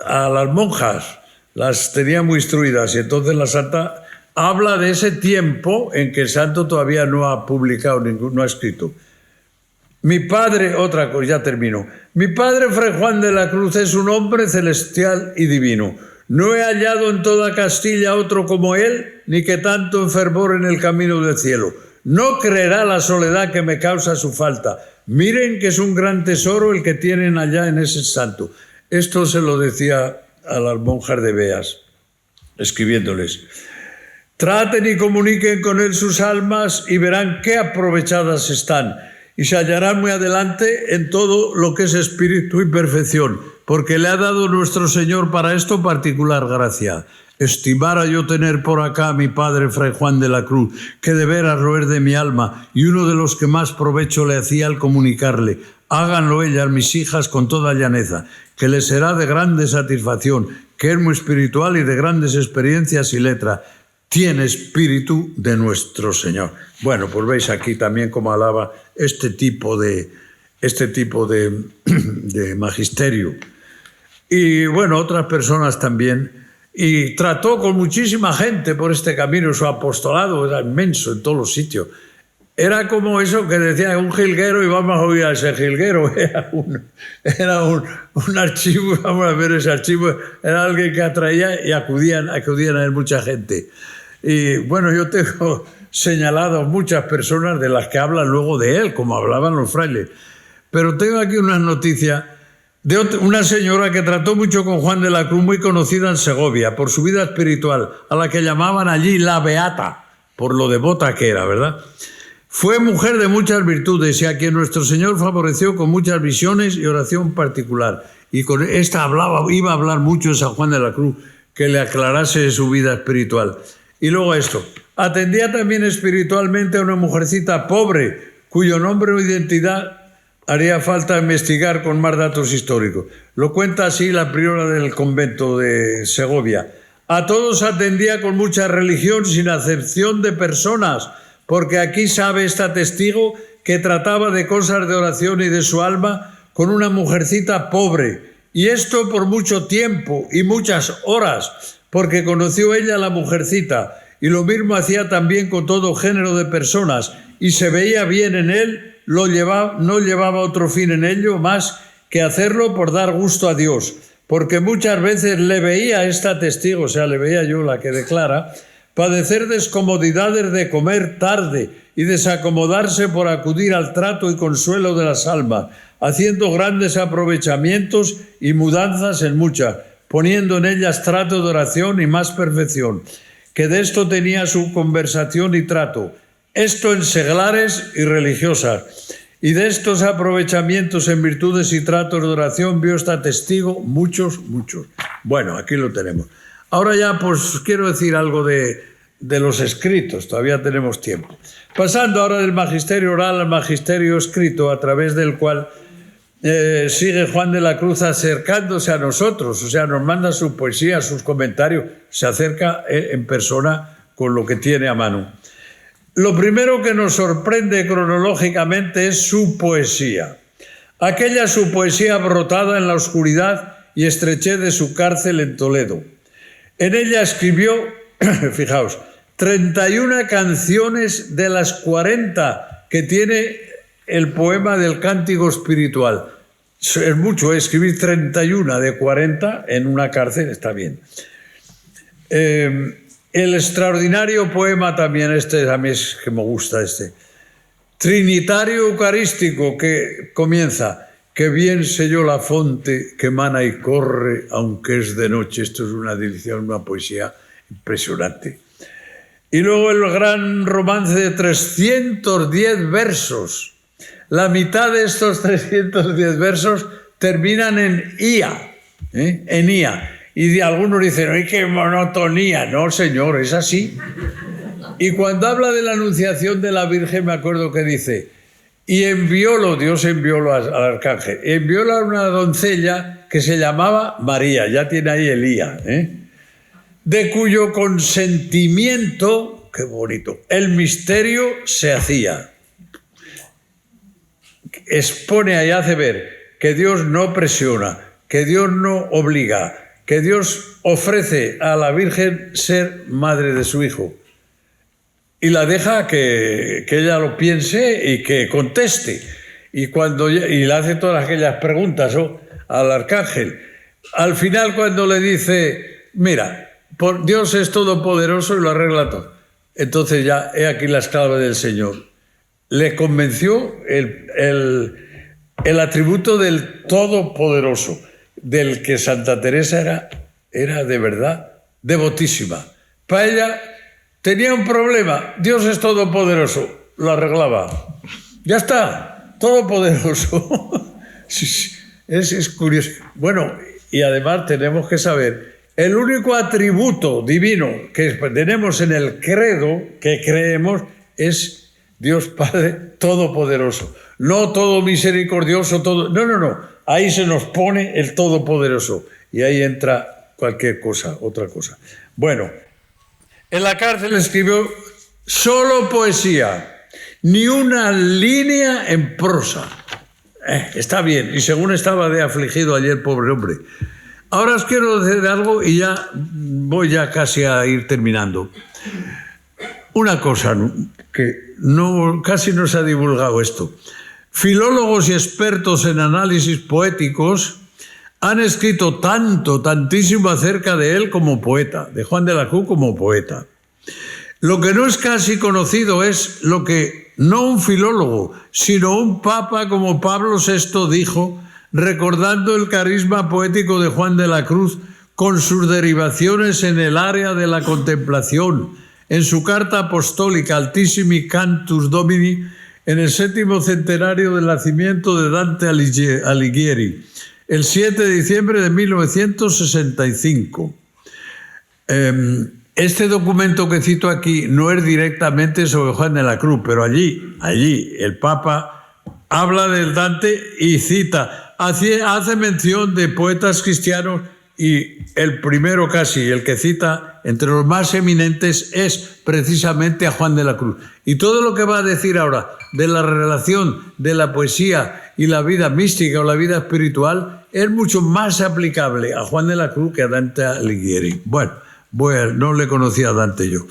A las monjas las tenía muy instruidas y entonces la santa habla de ese tiempo en que el santo todavía no ha publicado, no ha escrito. Mi padre, otra cosa, ya termino. Mi padre Fray Juan de la Cruz es un hombre celestial y divino. No he hallado en toda Castilla otro como él, ni que tanto en fervor en el camino del cielo. No creerá la soledad que me causa su falta. Miren que es un gran tesoro el que tienen allá en ese santo. Esto se lo decía a las monjas de Beas, escribiéndoles. Traten y comuniquen con él sus almas y verán qué aprovechadas están. Y se hallarán muy adelante en todo lo que es espíritu y perfección, porque le ha dado nuestro Señor para esto particular gracia. Estimara yo tener por acá a mi padre Fray Juan de la Cruz, que de veras lo es de mi alma, y uno de los que más provecho le hacía al comunicarle. Háganlo ellas, mis hijas, con toda llaneza, que les será de grande satisfacción, que es muy espiritual y de grandes experiencias y letra. Tiene espíritu de nuestro Señor. Bueno, pues veis aquí también cómo alaba este tipo de magisterio. Y bueno, otras personas también. Y trató con muchísima gente por este camino. Su apostolado era inmenso en todos los sitios. Era como eso que decía un jilguero y vamos a oír a ese jilguero. Era un archivo, vamos a ver ese archivo. Era alguien que atraía y acudían a él mucha gente. Y bueno, yo tengo señalado muchas personas de las que hablan luego de él, como hablaban los frailes. Pero tengo aquí unas noticias de una señora que trató mucho con Juan de la Cruz, muy conocida en Segovia por su vida espiritual, a la que llamaban allí la Beata, por lo devota que era, ¿verdad? Fue mujer de muchas virtudes y a quien nuestro Señor favoreció con muchas visiones y oración particular. Y con esta iba a hablar mucho de San Juan de la Cruz, que le aclarase su vida espiritual. Y luego esto, atendía también espiritualmente a una mujercita pobre, cuyo nombre o identidad haría falta investigar con más datos históricos. Lo cuenta así la priora del convento de Segovia. A todos atendía con mucha religión, sin acepción de personas, porque aquí sabe esta testigo que trataba de cosas de oración y de su alma con una mujercita pobre, y esto por mucho tiempo y muchas horas, porque conoció ella a la mujercita, y lo mismo hacía también con todo género de personas, y se veía bien en él, no llevaba otro fin en ello más que hacerlo por dar gusto a Dios, porque muchas veces le veía esta testigo, o sea, le veía yo la que declara, padecer descomodidades de comer tarde y desacomodarse por acudir al trato y consuelo de las almas, haciendo grandes aprovechamientos y mudanzas en muchas, poniendo en ellas trato de oración y más perfección, que de esto tenía su conversación y trato, esto en seglares y religiosas, y de estos aprovechamientos en virtudes y tratos de oración vio esta testigo muchos. Bueno, aquí lo tenemos. Ahora ya pues quiero decir algo de los escritos, todavía tenemos tiempo. Pasando ahora del magisterio oral al magisterio escrito, a través del cual sigue Juan de la Cruz acercándose a nosotros, o sea, nos manda su poesía, sus comentarios, se acerca en persona con lo que tiene a mano. Lo primero que nos sorprende cronológicamente es su poesía. Aquella su poesía brotada en la oscuridad y estrechez de su cárcel en Toledo. En ella escribió, fijaos, 31 canciones de las 40 que tiene el poema del Cántico Espiritual. Es mucho, escribir 31 de 40 en una cárcel, está bien. El extraordinario poema también, a mí es que me gusta Trinitario Eucarístico, que comienza, que bien sé yo la fonte que mana y corre, aunque es de noche. Esto es una delicia, una poesía impresionante. Y luego el gran romance de 310 versos. La mitad de estos 310 versos terminan en ia, en ia. Y algunos dicen, ¡ay, qué monotonía! No, señor, es así. Y cuando habla de la anunciación de la Virgen, me acuerdo que dice, y Dios enviólo al arcángel, enviólo a una doncella que se llamaba María, ya tiene ahí Elía, de cuyo consentimiento, qué bonito, el misterio se hacía. Expone ahí, hace ver que Dios no presiona, que Dios no obliga, que Dios ofrece a la Virgen ser madre de su Hijo y la deja que ella lo piense y que conteste. Y le hace todas aquellas preguntas al arcángel. Al final, cuando le dice, mira, Dios es todopoderoso y lo arregla todo. Entonces ya, he aquí las claves del Señor. Le convenció el atributo del todopoderoso, del que Santa Teresa era de verdad devotísima. Para ella tenía un problema, Dios es todopoderoso, lo arreglaba. Ya está, todopoderoso. Sí, es curioso. Bueno, y además tenemos que saber, el único atributo divino que tenemos en el credo, que creemos, es Dios Padre Todopoderoso. No todo misericordioso, todo... No. Ahí se nos pone el Todopoderoso y ahí entra cualquier cosa, otra cosa. Bueno, en la cárcel escribió solo poesía, ni una línea en prosa. Está bien, y según estaba de afligido ayer, pobre hombre. Ahora os quiero decir algo y ya voy casi a ir terminando. Una cosa que casi no se ha divulgado esto. Filólogos y expertos en análisis poéticos han escrito tantísimo acerca de él como poeta, de Juan de la Cruz como poeta. Lo que no es casi conocido es lo que no un filólogo, sino un papa como Pablo VI dijo, recordando el carisma poético de Juan de la Cruz con sus derivaciones en el área de la contemplación, en su carta apostólica Altissimi Cantus Domini, en el 7º centenario del nacimiento de Dante Alighieri, el 7 de diciembre de 1965. Este documento que cito aquí no es directamente sobre Juan de la Cruz, pero allí el Papa habla del Dante y cita, hace mención de poetas cristianos y el primero casi, el que cita entre los más eminentes es precisamente a Juan de la Cruz. Y todo lo que va a decir ahora de la relación de la poesía y la vida mística o la vida espiritual es mucho más aplicable a Juan de la Cruz que a Dante Alighieri. Bueno, no le conocía a Dante yo.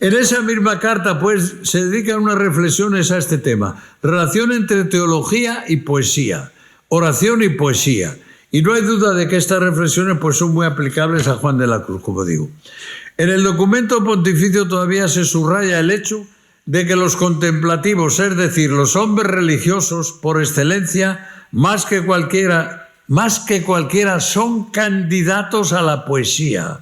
En esa misma carta, pues, se dedican unas reflexiones a este tema. Relación entre teología y poesía. oración y poesía. Y no hay duda de que estas reflexiones pues, son muy aplicables a Juan de la Cruz, como digo. En el documento pontificio todavía se subraya el hecho de que los contemplativos, es decir, los hombres religiosos por excelencia, más que cualquiera, son candidatos a la poesía,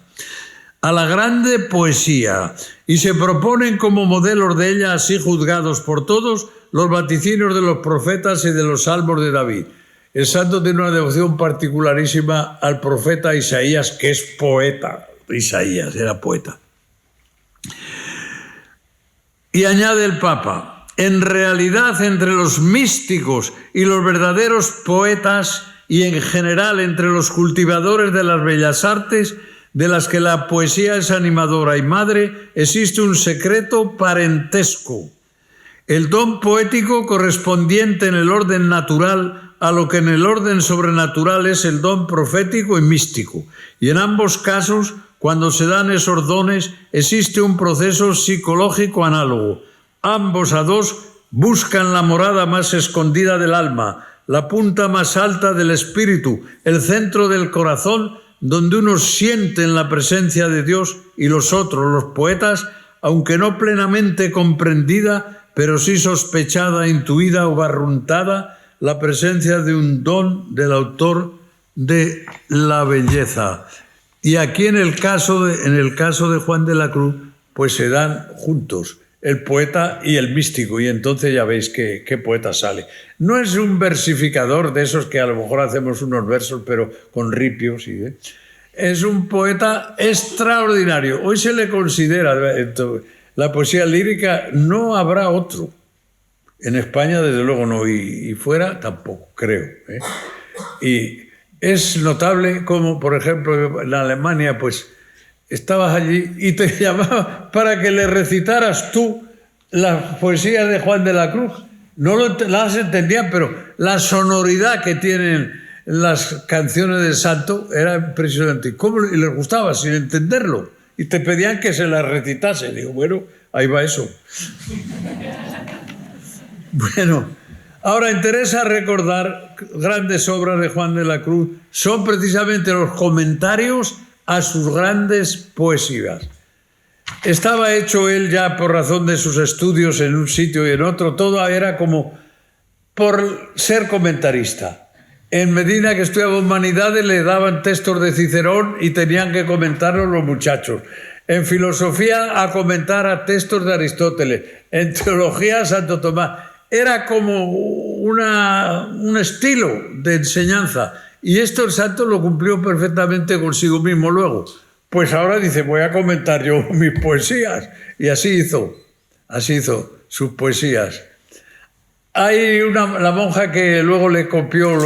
a la grande poesía, y se proponen como modelos de ella, así juzgados por todos, los vaticinios de los profetas y de los salmos de David. El santo tiene una devoción particularísima al profeta Isaías, que es poeta. Isaías era poeta. Y añade el Papa, en realidad entre los místicos y los verdaderos poetas y en general entre los cultivadores de las bellas artes, de las que la poesía es animadora y madre, existe un secreto parentesco. El don poético correspondiente en el orden natural a lo que en el orden sobrenatural es el don profético y místico. Y en ambos casos, cuando se dan esos dones, existe un proceso psicológico análogo. Ambos a dos buscan la morada más escondida del alma, la punta más alta del espíritu, el centro del corazón, donde unos sienten la presencia de Dios y los otros, los poetas, aunque no plenamente comprendida, pero sí sospechada, intuida o barruntada, la presencia de un don del autor de la belleza. Y aquí en el caso de Juan de la Cruz, pues se dan juntos el poeta y el místico, y entonces ya veis qué poeta sale. No es un versificador de esos que a lo mejor hacemos unos versos, pero con ripios. ¿Sí? Es un poeta extraordinario. Hoy se le considera, la poesía lírica, no habrá otro. En España, desde luego, no, y fuera tampoco, creo. Y es notable como, por ejemplo, en Alemania, pues estabas allí y te llamaban para que le recitaras tú la poesía de Juan de la Cruz. No las entendían, pero la sonoridad que tienen las canciones del santo era impresionante. Y les gustaba sin entenderlo. Y te pedían que se las recitase. Digo, bueno, ahí va eso. Bueno, ahora interesa recordar grandes obras de Juan de la Cruz. Son precisamente los comentarios a sus grandes poesías. Estaba hecho él ya por razón de sus estudios en un sitio y en otro. Todo era como por ser comentarista. En Medina, que estudiaba Humanidades, le daban textos de Cicerón y tenían que comentarlos los muchachos. En filosofía, a comentar a textos de Aristóteles. En teología, a Santo Tomás. Era como un estilo de enseñanza. Y esto el santo lo cumplió perfectamente consigo mismo luego. Pues ahora dice, voy a comentar yo mis poesías. Y así hizo sus poesías. Hay la monja que luego le copió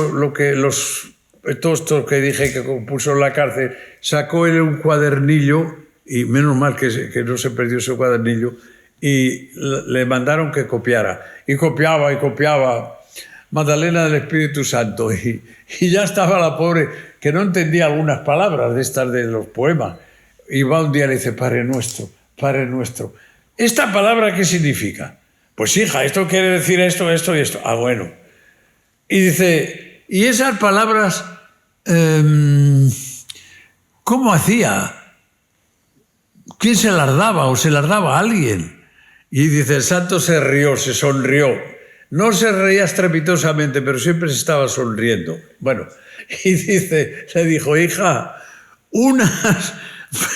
todos estos que dije que compuso en la cárcel, sacó él un cuadernillo, y menos mal que no se perdió ese cuadernillo, y le mandaron que copiara. Y copiaba. Magdalena del Espíritu Santo. Y ya estaba la pobre, que no entendía algunas palabras de estas de los poemas. Y va un día y le dice, Padre nuestro, Padre nuestro. ¿Esta palabra qué significa? Pues hija, esto quiere decir esto y esto. Ah, bueno. Y dice, ¿y esas palabras cómo hacía? ¿Quién se las daba o se las daba a alguien? Y dice, el santo se rió, se sonrió. No se reía estrepitosamente, pero siempre se estaba sonriendo. Bueno, y le dijo, hija, unas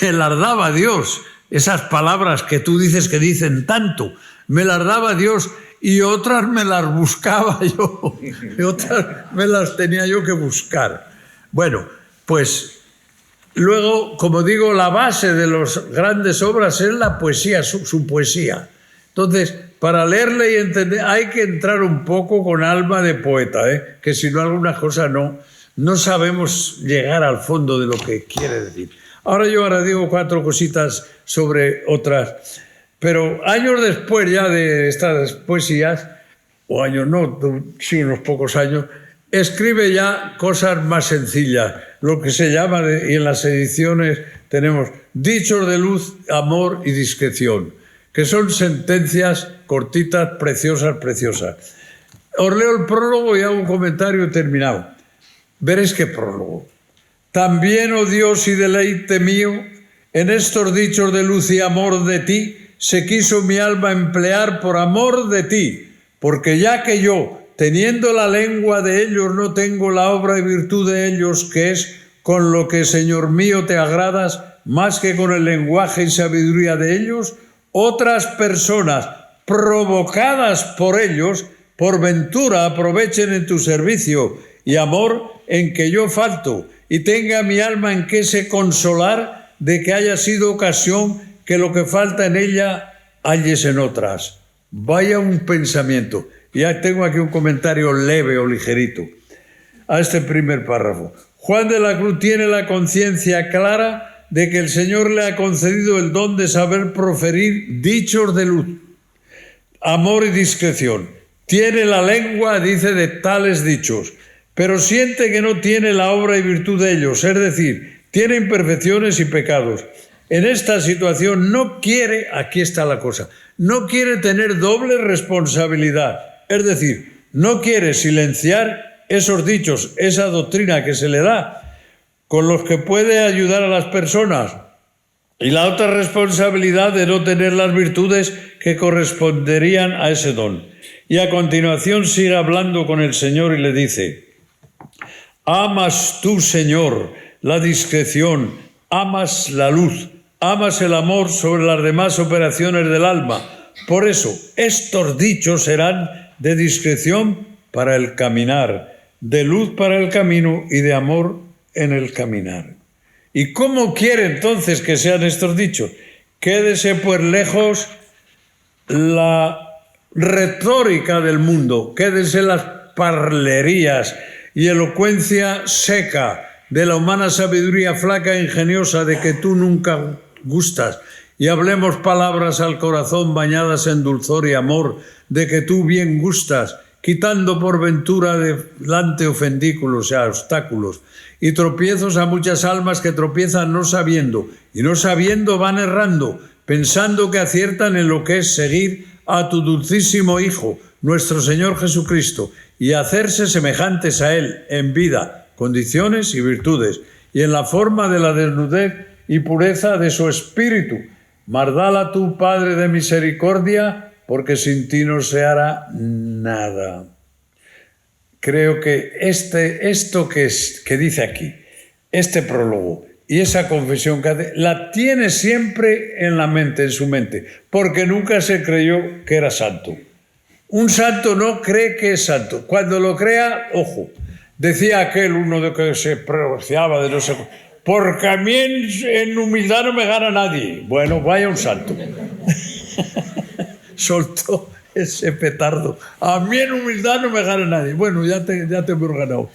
me las daba Dios, esas palabras que tú dices que dicen tanto, me las daba Dios, y otras me las buscaba yo, y otras me las tenía yo que buscar. Bueno, pues luego, como digo, la base de las grandes obras es la poesía, su poesía. Entonces, para leerle y entender hay que entrar un poco con alma de poeta, que si no algunas cosas no sabemos llegar al fondo de lo que quiere decir. Ahora digo 4 cositas sobre otras, pero años después ya de estas poesías, o años no, sí unos pocos años, escribe ya cosas más sencillas, lo que se llama, y en las ediciones tenemos dichos de luz, amor y discreción, que son sentencias cortitas, preciosas. os leo el prólogo y hago un comentario terminado. Veréis qué prólogo. También, oh Dios y deleite mío, en estos dichos de luz y amor de ti, se quiso mi alma emplear por amor de ti, porque ya que yo, teniendo la lengua de ellos, no tengo la obra y virtud de ellos, que es con lo que, Señor mío, te agradas, más que con el lenguaje y sabiduría de ellos, otras personas provocadas por ellos, por ventura aprovechen en tu servicio y amor en que yo falto, y tenga mi alma en que se consolar de que haya sido ocasión que lo que falta en ella halles en otras. Vaya un pensamiento. Ya tengo aquí un comentario leve o ligerito a este primer párrafo. Juan de la Cruz tiene la conciencia clara de que el Señor le ha concedido el don de saber proferir dichos de luz, amor y discreción. Tiene la lengua, dice, de tales dichos, pero siente que no tiene la obra y virtud de ellos, es decir, tiene imperfecciones y pecados. En esta situación no quiere, aquí está la cosa, no quiere tener doble responsabilidad, es decir, no quiere silenciar esos dichos, esa doctrina que se le da, con los que puede ayudar a las personas, y la otra responsabilidad de no tener las virtudes que corresponderían a ese don. Y a continuación sigue hablando con el Señor y le dice: amas tú, Señor, la discreción, amas la luz, amas el amor sobre las demás operaciones del alma. Por eso, estos dichos serán de discreción para el caminar, de luz para el camino y de amor en el caminar. ¿Y cómo quiere entonces que sean estos dichos? Quédese pues lejos la retórica del mundo, quédese las parlerías y elocuencia seca de la humana sabiduría flaca e ingeniosa de que tú nunca gustas, y hablemos palabras al corazón bañadas en dulzor y amor de que tú bien gustas, quitando por ventura delante ofendículos, o sea, obstáculos, y tropiezos a muchas almas que tropiezan no sabiendo, y no sabiendo van errando, pensando que aciertan en lo que es seguir a tu dulcísimo Hijo, nuestro Señor Jesucristo, y hacerse semejantes a Él en vida, condiciones y virtudes, y en la forma de la desnudez y pureza de su espíritu. Mardala tú, Padre de misericordia, porque sin ti no se hará nada. Creo que esto que dice aquí, este prólogo y esa confesión que hace, la tiene siempre en la mente, en su mente, porque nunca se creyó que era santo. Un santo no cree que es santo. Cuando lo crea, ojo, decía aquel uno de que se pronunciaba de no sé, porque a mí en humildad no me gana nadie. Bueno, vaya un santo. Soltó ese petardo. A mí en humildad no me gana nadie. Bueno, ya te hemos ganado.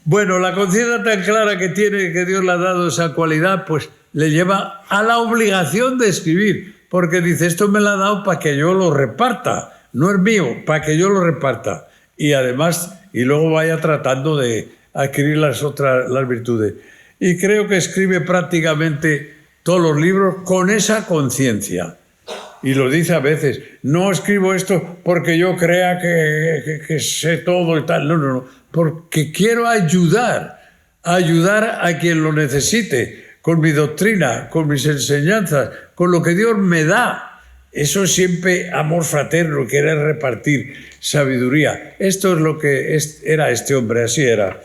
Bueno, la conciencia tan clara que tiene, que Dios le ha dado esa cualidad, pues le lleva a la obligación de escribir, porque dice, esto me lo ha dado para que yo lo reparta, no es mío, para que yo lo reparta. Y además, y luego vaya tratando de adquirir las virtudes. Y creo que escribe prácticamente todos los libros con esa conciencia. Y lo dice a veces, no escribo esto porque yo crea que sé todo y tal, no, porque quiero ayudar a quien lo necesite, con mi doctrina, con mis enseñanzas, con lo que Dios me da. Eso es siempre amor fraterno, querer repartir sabiduría. Esto es lo que era este hombre, así era.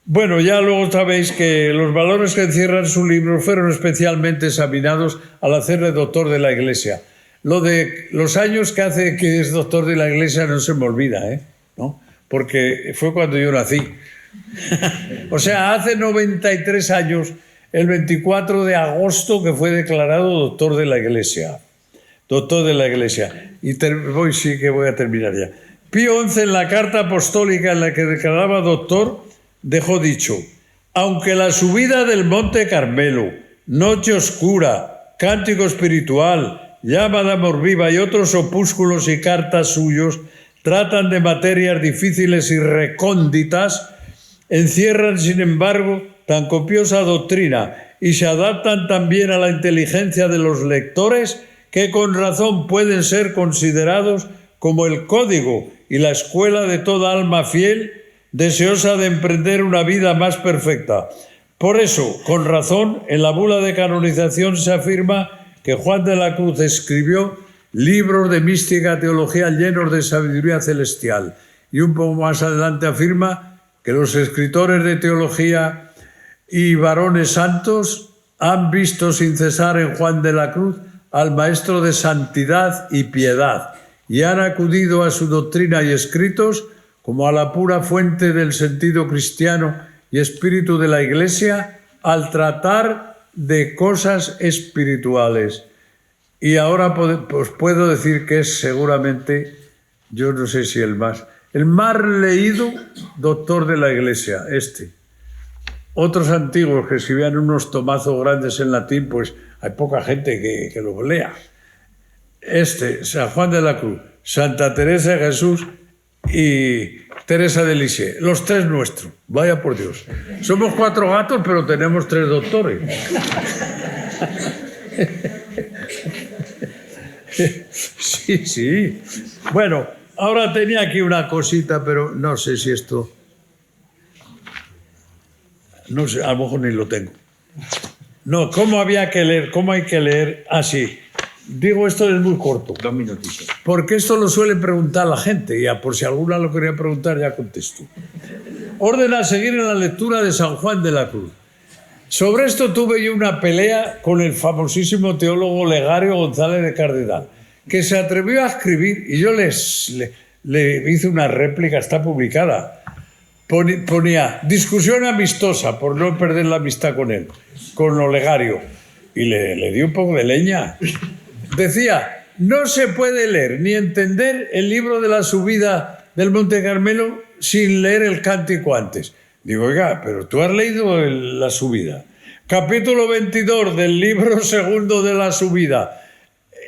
Bueno, ya luego sabéis que los valores que encierran su libro fueron especialmente examinados al hacerle doctor de la Iglesia. Lo de los años que hace que es doctor de la Iglesia no se me olvida, ¿no? Porque fue cuando yo nací. O sea, hace 93 años, el 24 de agosto, que fue declarado doctor de la Iglesia. Doctor de la Iglesia. Y sí que voy a terminar ya. Pío XI, en la carta apostólica en la que declaraba doctor, dejó dicho: aunque la subida del Monte Carmelo, Noche Oscura, Cántico Espiritual, Llama de Amor Viva y otros opúsculos y cartas suyos tratan de materias difíciles y recónditas, encierran, sin embargo, tan copiosa doctrina y se adaptan también a la inteligencia de los lectores que con razón pueden ser considerados como el código y la escuela de toda alma fiel, deseosa de emprender una vida más perfecta. Por eso, con razón, en la bula de canonización se afirma que Juan de la Cruz escribió libros de mística teología llenos de sabiduría celestial. Y un poco más adelante afirma que los escritores de teología y varones santos han visto sin cesar en Juan de la Cruz al maestro de santidad y piedad, y han acudido a su doctrina y escritos como a la pura fuente del sentido cristiano y espíritu de la Iglesia al tratar de cosas espirituales. Y ahora pues puedo decir que es seguramente, yo no sé si el más leído doctor de la Iglesia, este. Otros antiguos que escribían unos tomazos grandes en latín, pues hay poca gente que lo lea. Este, San Juan de la Cruz, Santa Teresa de Jesús y Teresa de Lisieux, los tres nuestros, vaya por Dios. Somos 4 gatos, pero tenemos 3 doctores. Sí, sí. Bueno, ahora tenía aquí una cosita, pero no sé si esto... No sé, a lo mejor ni lo tengo. No, ¿cómo había que leer? ¿Cómo hay que leer? Ah, sí. Digo, esto es muy corto. 2 minutitos. Porque esto lo suele preguntar la gente. Ya por si alguna lo quería preguntar, ya contesto. Orden a seguir en la lectura de San Juan de la Cruz. Sobre esto tuve yo una pelea con el famosísimo teólogo Legario González de Cardenal, que se atrevió a escribir, y yo le hice una réplica, está publicada. Ponía discusión amistosa por no perder la amistad con él, con Olegario, y le di un poco de leña. Decía, no se puede leer ni entender el libro de la subida del Monte Carmelo sin leer el cántico antes. Digo, oiga, pero tú has leído la subida. Capítulo 22 del libro segundo de la subida.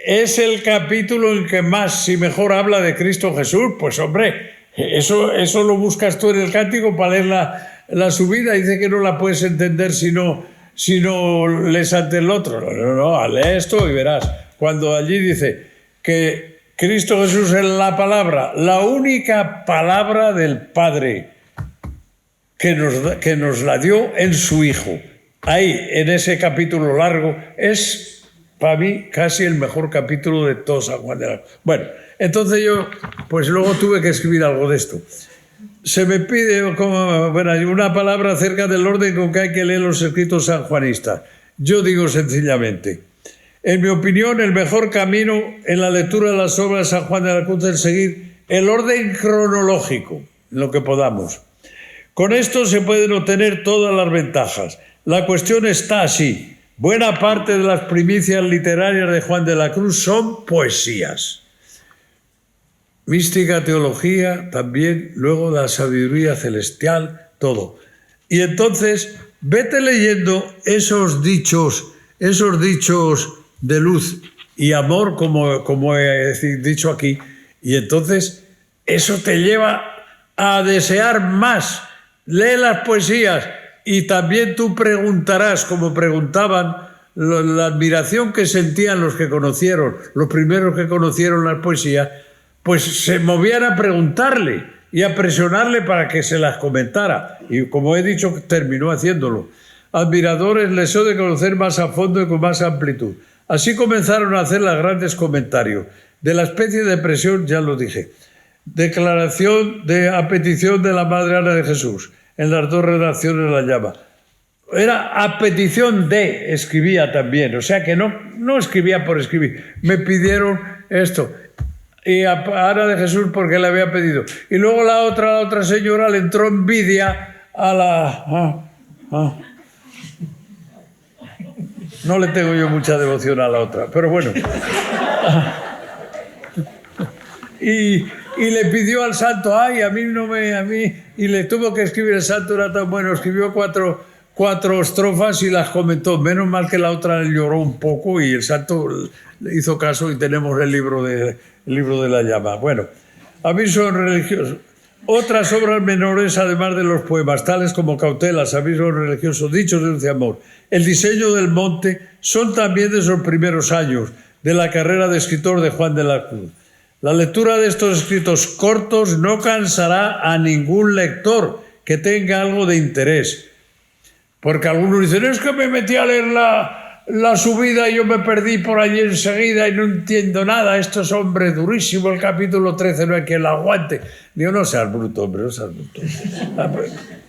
Es el capítulo en que más y mejor habla de Cristo Jesús. Pues hombre, eso lo buscas tú en el cántico para leer la subida. Dice que no la puedes entender si no lees ante el otro. No, lee esto y verás. Cuando allí dice que Cristo Jesús es la palabra, la única palabra del Padre que nos la dio en su Hijo. Ahí, en ese capítulo largo, es para mí casi el mejor capítulo de todo San Juan de la Cruz. Bueno, entonces yo, pues luego tuve que escribir algo de esto. Se me pide una palabra acerca del orden con que hay que leer los escritos sanjuanistas. Yo digo sencillamente, en mi opinión, el mejor camino en la lectura de las obras de San Juan de la Cruz es seguir el orden cronológico, lo que podamos. Con esto se pueden obtener todas las ventajas. La cuestión está así. Buena parte de las primicias literarias de Juan de la Cruz son poesías. Mística, teología, también, luego la sabiduría celestial, todo. Y entonces, vete leyendo esos dichos de luz y amor, como he dicho aquí, y entonces eso te lleva a desear más. Lee las poesías y también tú preguntarás, como preguntaban, la admiración que sentían los primeros que conocieron las poesías, pues se movían a preguntarle y a presionarle para que se las comentara. Y como he dicho, terminó haciéndolo. Admiradores les he de conocer más a fondo y con más amplitud. Así comenzaron a hacer los grandes comentarios. De la especie de presión, ya lo dije. Declaración a petición de la Madre Ana de Jesús. En las 2 redacciones la llama. Era a petición de, escribía también. O sea que no escribía por escribir. Me pidieron esto. Y a Ana de Jesús porque le había pedido. Y luego la otra señora le entró envidia a la... No le tengo yo mucha devoción a la otra, pero bueno. Y le pidió al santo, a mí, y le tuvo que escribir. El santo era tan bueno, escribió cuatro estrofas y las comentó. Menos mal que la otra lloró un poco y el santo le hizo caso y tenemos el libro de la llama. Bueno, avisos religiosos. Otras obras menores, además de los poemas, tales como Cautelas, avisos religiosos, dichos de luz y amor, el diseño del monte, son también de esos primeros años de la carrera de escritor de Juan de la Cruz. La lectura de estos escritos cortos no cansará a ningún lector que tenga algo de interés. Porque algunos dicen, es que me metí a leer la subida y yo me perdí por allí enseguida y no entiendo nada. Esto es, hombre, durísimo, el capítulo 13 no hay quien lo aguante. Digo, no seas bruto, hombre, no seas bruto.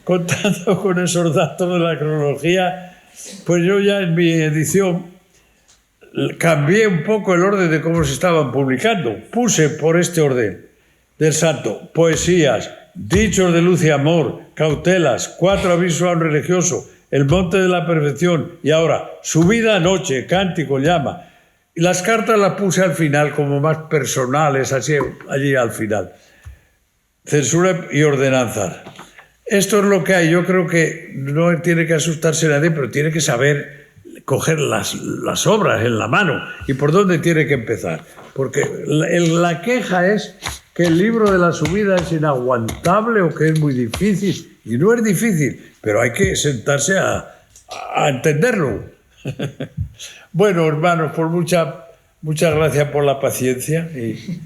Contando con esos datos de la cronología, pues yo ya en mi edición cambié un poco el orden de cómo se estaban publicando. Puse por este orden del santo poesías, dichos de luz y amor, cautelas, 4 avisos a un religioso, el monte de la perfección y ahora subida a noche, cántico, llama. Y las cartas las puse al final como más personales, así allí al final. Censura y ordenanzas. Esto es lo que hay. Yo creo que no tiene que asustarse nadie, pero tiene que saber coger las obras en la mano y por dónde tiene que empezar. Porque la queja es que el libro de la subida es inaguantable o que es muy difícil. Y no es difícil, pero hay que sentarse a entenderlo. Bueno, hermanos, pues muchas gracias por la paciencia y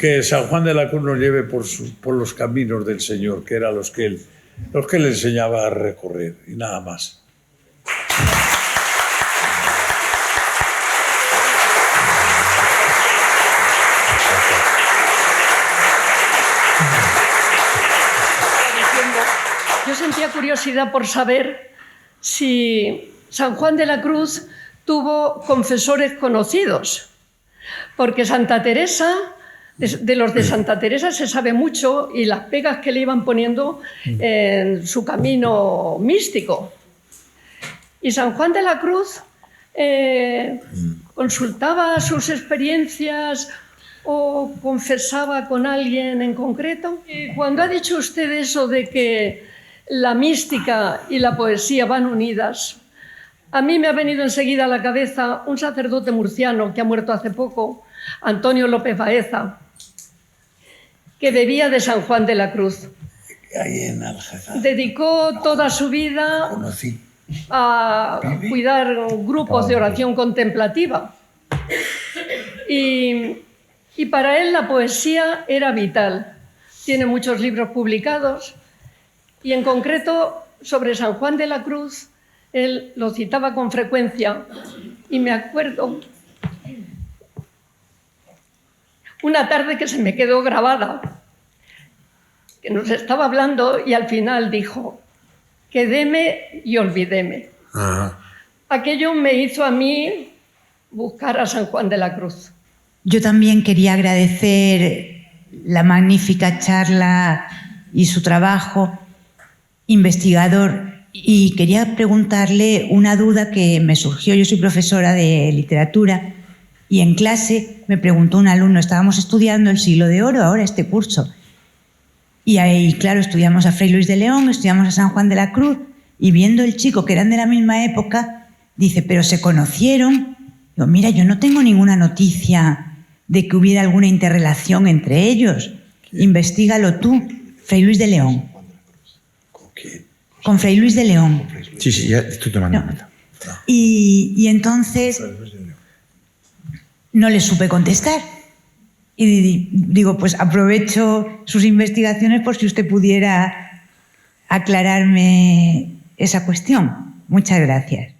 que San Juan de la Cruz nos lleve por los caminos del Señor, que eran los que él le enseñaba a recorrer, y nada más. Yo sentía curiosidad por saber si San Juan de la Cruz tuvo confesores conocidos, porque Santa Teresa, de los de Santa Teresa se sabe mucho y las pegas que le iban poniendo en su camino místico. Y San Juan de la Cruz consultaba sus experiencias o confesaba con alguien en concreto. Y cuando ha dicho usted eso de que la mística y la poesía van unidas, a mí me ha venido enseguida a la cabeza un sacerdote murciano que ha muerto hace poco, Antonio López Baeza, que bebía de San Juan de la Cruz. Ahí en Algeciras. Dedicó toda su vida a cuidar grupos de oración contemplativa. Y para él la poesía era vital. Tiene muchos libros publicados y en concreto sobre San Juan de la Cruz él lo citaba con frecuencia y me acuerdo una tarde que se me quedó grabada, que nos estaba hablando y al final dijo, quedéme y olvidéme. Ajá. Aquello me hizo a mí buscar a San Juan de la Cruz. Yo también quería agradecer la magnífica charla y su trabajo investigador y quería preguntarle una duda que me surgió. Yo soy profesora de literatura y en clase me preguntó un alumno, estábamos estudiando el Siglo de Oro ahora este curso y ahí claro estudiamos a Fray Luis de León, estudiamos a San Juan de la Cruz y viendo el chico que eran de la misma época dice, pero se conocieron. Digo, mira, yo no tengo ninguna noticia de que hubiera alguna interrelación entre ellos. Investígalo tú, Fray Luis de León. ¿Con quién? Con Fray Luis de León. Sí, ya estoy tomando nota. Y entonces no le supe contestar. Y digo, pues aprovecho sus investigaciones por si usted pudiera aclararme esa cuestión. Muchas gracias.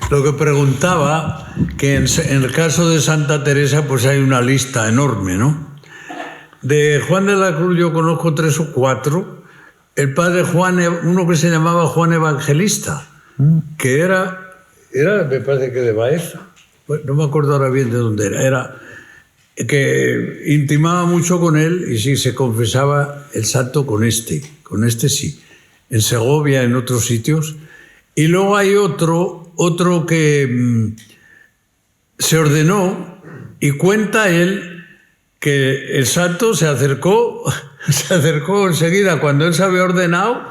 Lo que preguntaba, que en el caso de Santa Teresa pues hay una lista enorme, ¿no? De Juan de la Cruz yo conozco 3 o 4. El padre Juan, uno que se llamaba Juan Evangelista, que era me parece que de Baeza, no me acuerdo ahora bien de dónde era que intimaba mucho con él y sí, se confesaba el santo con este sí, en Segovia, en otros sitios. Y luego hay otro que se ordenó y cuenta él que el santo se acercó enseguida cuando él se había ordenado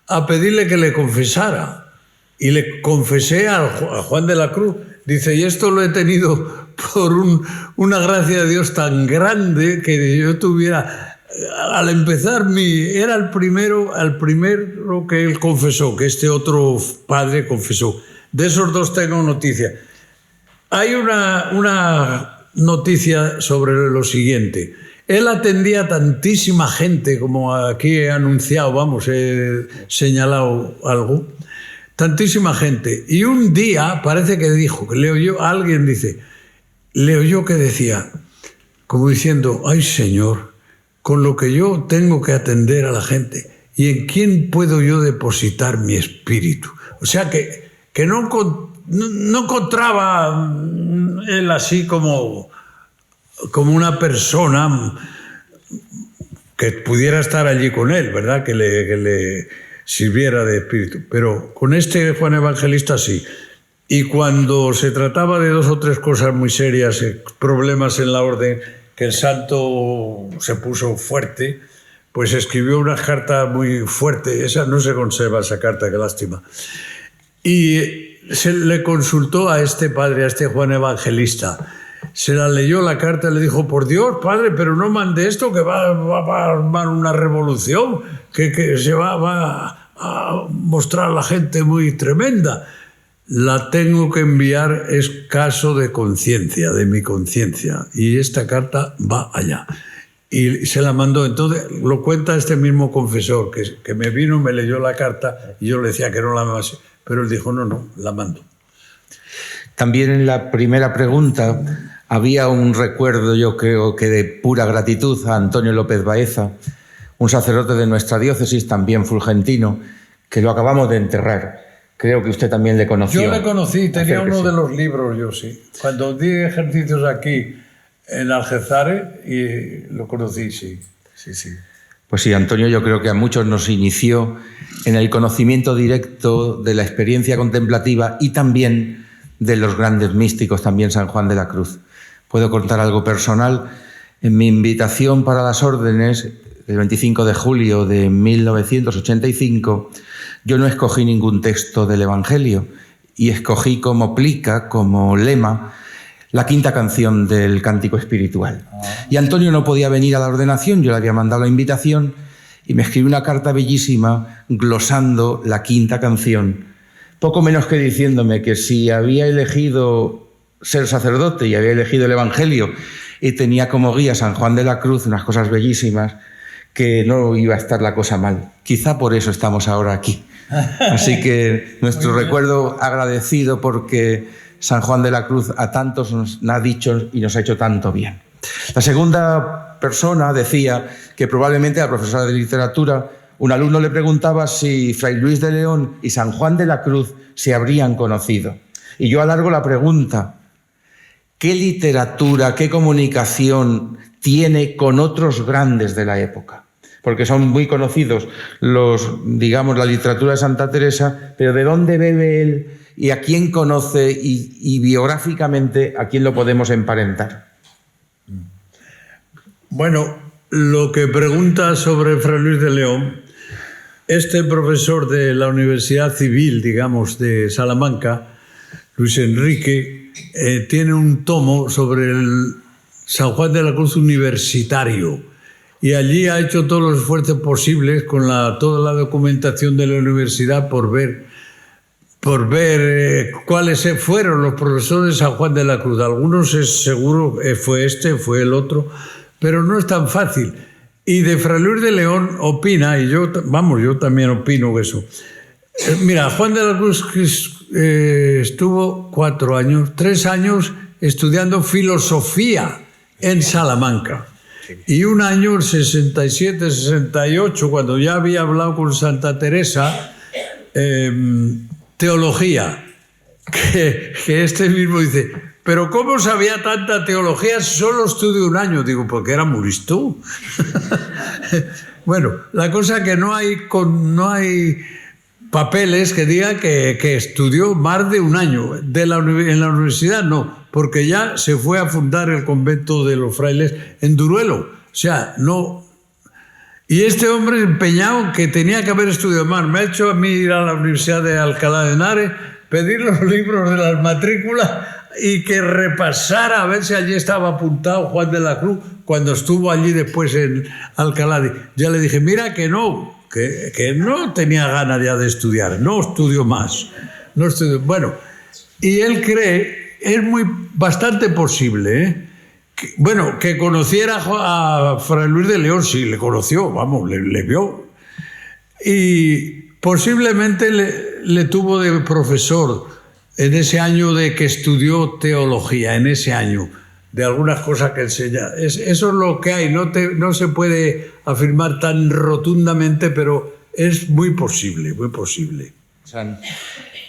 a pedirle que le confesara. Y le confesé a Juan de la Cruz. Dice, y esto lo he tenido por una gracia de Dios tan grande que yo tuviera... Al empezar, era el primero que él confesó, que este otro padre confesó. De esos 2 tengo noticia. Hay una noticia sobre lo siguiente. Él atendía a tantísima gente, como aquí he anunciado, vamos, he señalado algo, tantísima gente. Y un día parece que dijo, que le oyó, alguien dice, le oyó que decía, como diciendo, ay Señor, con lo que yo tengo que atender a la gente, ¿y en quién puedo yo depositar mi espíritu? O sea que no encontraba él así como una persona que pudiera estar allí con él, ¿verdad? Que le sirviera de espíritu. Pero con este Juan Evangelista sí. Y cuando se trataba de 2 o 3 cosas muy serias, problemas en la orden, que el santo se puso fuerte, pues escribió una carta muy fuerte. Esa no se conserva, esa carta, qué lástima. Y se le consultó a este padre, a este Juan Evangelista. Se la leyó la carta y le dijo, por Dios, padre, pero no mande esto, que va a armar una revolución, que se va a mostrar a la gente muy tremenda. La tengo que enviar, es caso de conciencia, de mi conciencia, y esta carta va allá. Y se la mandó. Entonces lo cuenta este mismo confesor, que me vino, me leyó la carta, y yo le decía que no la mandase, pero él dijo, no, la mando. También en la primera pregunta había un recuerdo, yo creo que de pura gratitud, a Antonio López Baeza, un sacerdote de nuestra diócesis, también fulgentino, que lo acabamos de enterrar. Creo que usted también le conoció. Yo le conocí, tenía uno de los libros, yo sí. Cuando di ejercicios aquí en Algezare, y lo conocí, sí. Pues sí, Antonio yo creo que a muchos nos inició en el conocimiento directo de la experiencia contemplativa y también de los grandes místicos, también San Juan de la Cruz. Puedo contar algo personal. En mi invitación para las órdenes, el 25 de julio de 1985, yo no escogí ningún texto del Evangelio y escogí como plica, como lema, la 5ª canción del Cántico Espiritual. Y Antonio no podía venir a la ordenación, yo le había mandado la invitación y me escribió una carta bellísima glosando la 5ª canción, poco menos que diciéndome que si había elegido ser sacerdote y había elegido el Evangelio y tenía como guía San Juan de la Cruz, unas cosas bellísimas, que no iba a estar la cosa mal. Quizá por eso estamos ahora aquí. Así que nuestro recuerdo agradecido porque San Juan de la Cruz a tantos nos ha dicho y nos ha hecho tanto bien. La segunda persona decía que probablemente a la profesora de literatura un alumno le preguntaba si Fray Luis de León y San Juan de la Cruz se habrían conocido. Y yo alargo la pregunta: ¿qué literatura, qué comunicación tiene con otros grandes de la época? Porque son muy conocidos la literatura de Santa Teresa, pero ¿de dónde bebe él y a quién conoce y biográficamente a quién lo podemos emparentar? Bueno, lo que pregunta sobre Fray Luis de León, este profesor de la Universidad Civil, digamos, de Salamanca, Luis Enrique, tiene un tomo sobre el San Juan de la Cruz universitario. Y allí ha hecho todos los esfuerzos posibles con toda la documentación de la universidad por ver cuáles fueron los profesores de San Juan de la Cruz. Algunos es seguro fue este, fue el otro, pero no es tan fácil. Y de Fray Luis de León opina, y yo también opino eso. Mira, Juan de la Cruz estuvo 3 años estudiando filosofía en Salamanca. Y un año, el 67, 68, cuando ya había hablado con Santa Teresa, teología, que este mismo dice, pero ¿cómo sabía tanta teología si solo estudió un año? Digo, porque era muristú. Bueno, la cosa que no hay papeles que digan que estudió más de un año. En la universidad no, porque ya se fue a fundar el convento de los frailes en Duruelo. O sea, no. Y este hombre empeñado que tenía que haber estudiado más. Me ha hecho a mí ir a la Universidad de Alcalá de Henares, pedir los libros de las matrículas y que repasara a ver si allí estaba apuntado Juan de la Cruz cuando estuvo allí después en Alcalá. Ya le dije, mira que no tenía ganas ya de estudiar, no estudió más. Bueno, y él cree, es bastante posible, que conociera a Fray Luis de León, sí, le conoció, vamos, le vio. Y posiblemente le tuvo de profesor en ese año de que estudió teología, en ese año, de algunas cosas que enseña. Eso es lo que hay, no se puede afirmar tan rotundamente, pero es muy posible, muy posible.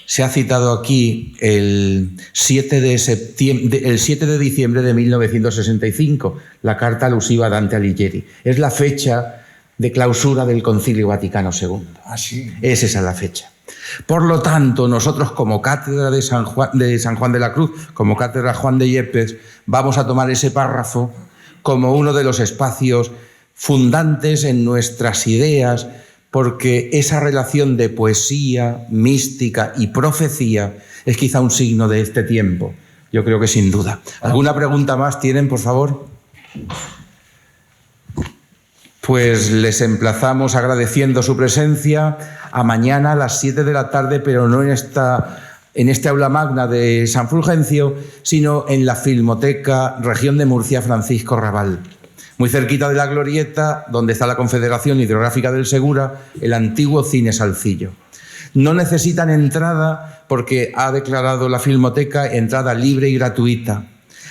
Se ha citado aquí el 7 de diciembre de 1965, la carta alusiva a Dante Alighieri. Es la fecha de clausura del Concilio Vaticano II. Ah, sí. Es esa la fecha. Por lo tanto, nosotros como Cátedra de San Juan de la Cruz, como Cátedra Juan de Yepes, vamos a tomar ese párrafo como uno de los espacios fundantes en nuestras ideas, porque esa relación de poesía, mística y profecía es quizá un signo de este tiempo. Yo creo que sin duda. ¿Alguna pregunta más tienen, por favor? Pues les emplazamos agradeciendo su presencia a mañana a las 7 de la tarde, pero no en este aula magna de San Fulgencio, sino en la Filmoteca Región de Murcia Francisco Rabal, muy cerquita de la Glorieta, donde está la Confederación Hidrográfica del Segura, el antiguo Cine Salcillo. No necesitan entrada porque ha declarado la Filmoteca entrada libre y gratuita.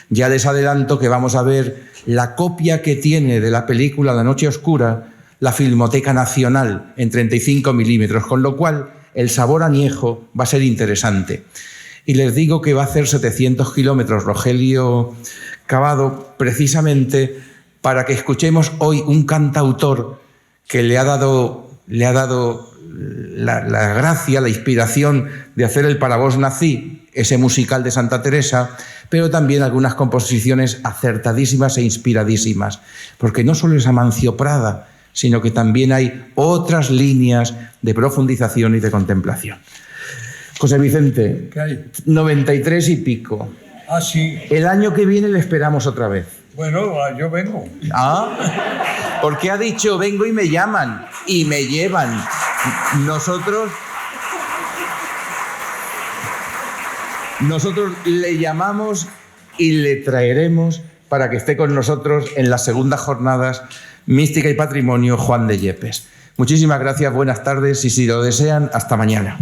Ya les adelanto que vamos a ver la copia que tiene de la película La Noche Oscura la Filmoteca Nacional en 35 milímetros, con lo cual el sabor añejo va a ser interesante. Y les digo que va a hacer 700 kilómetros Rogelio Cavado precisamente para que escuchemos hoy un cantautor que le ha dado la gracia, la inspiración de hacer el Para vos nací, ese musical de Santa Teresa, pero también algunas composiciones acertadísimas e inspiradísimas, porque no solo es Amancio Prada, sino que también hay otras líneas de profundización y de contemplación. José Vicente, ¿Qué hay? 93 y pico. Ah, sí. El año que viene le esperamos otra vez. Bueno, yo vengo. ¿Ah? Porque ha dicho, vengo y me llaman, y me llevan. Nosotros le llamamos y le traeremos para que esté con nosotros en las segundas jornadas Mística y Patrimonio Juan de Yepes. Muchísimas gracias, buenas tardes y si lo desean, hasta mañana.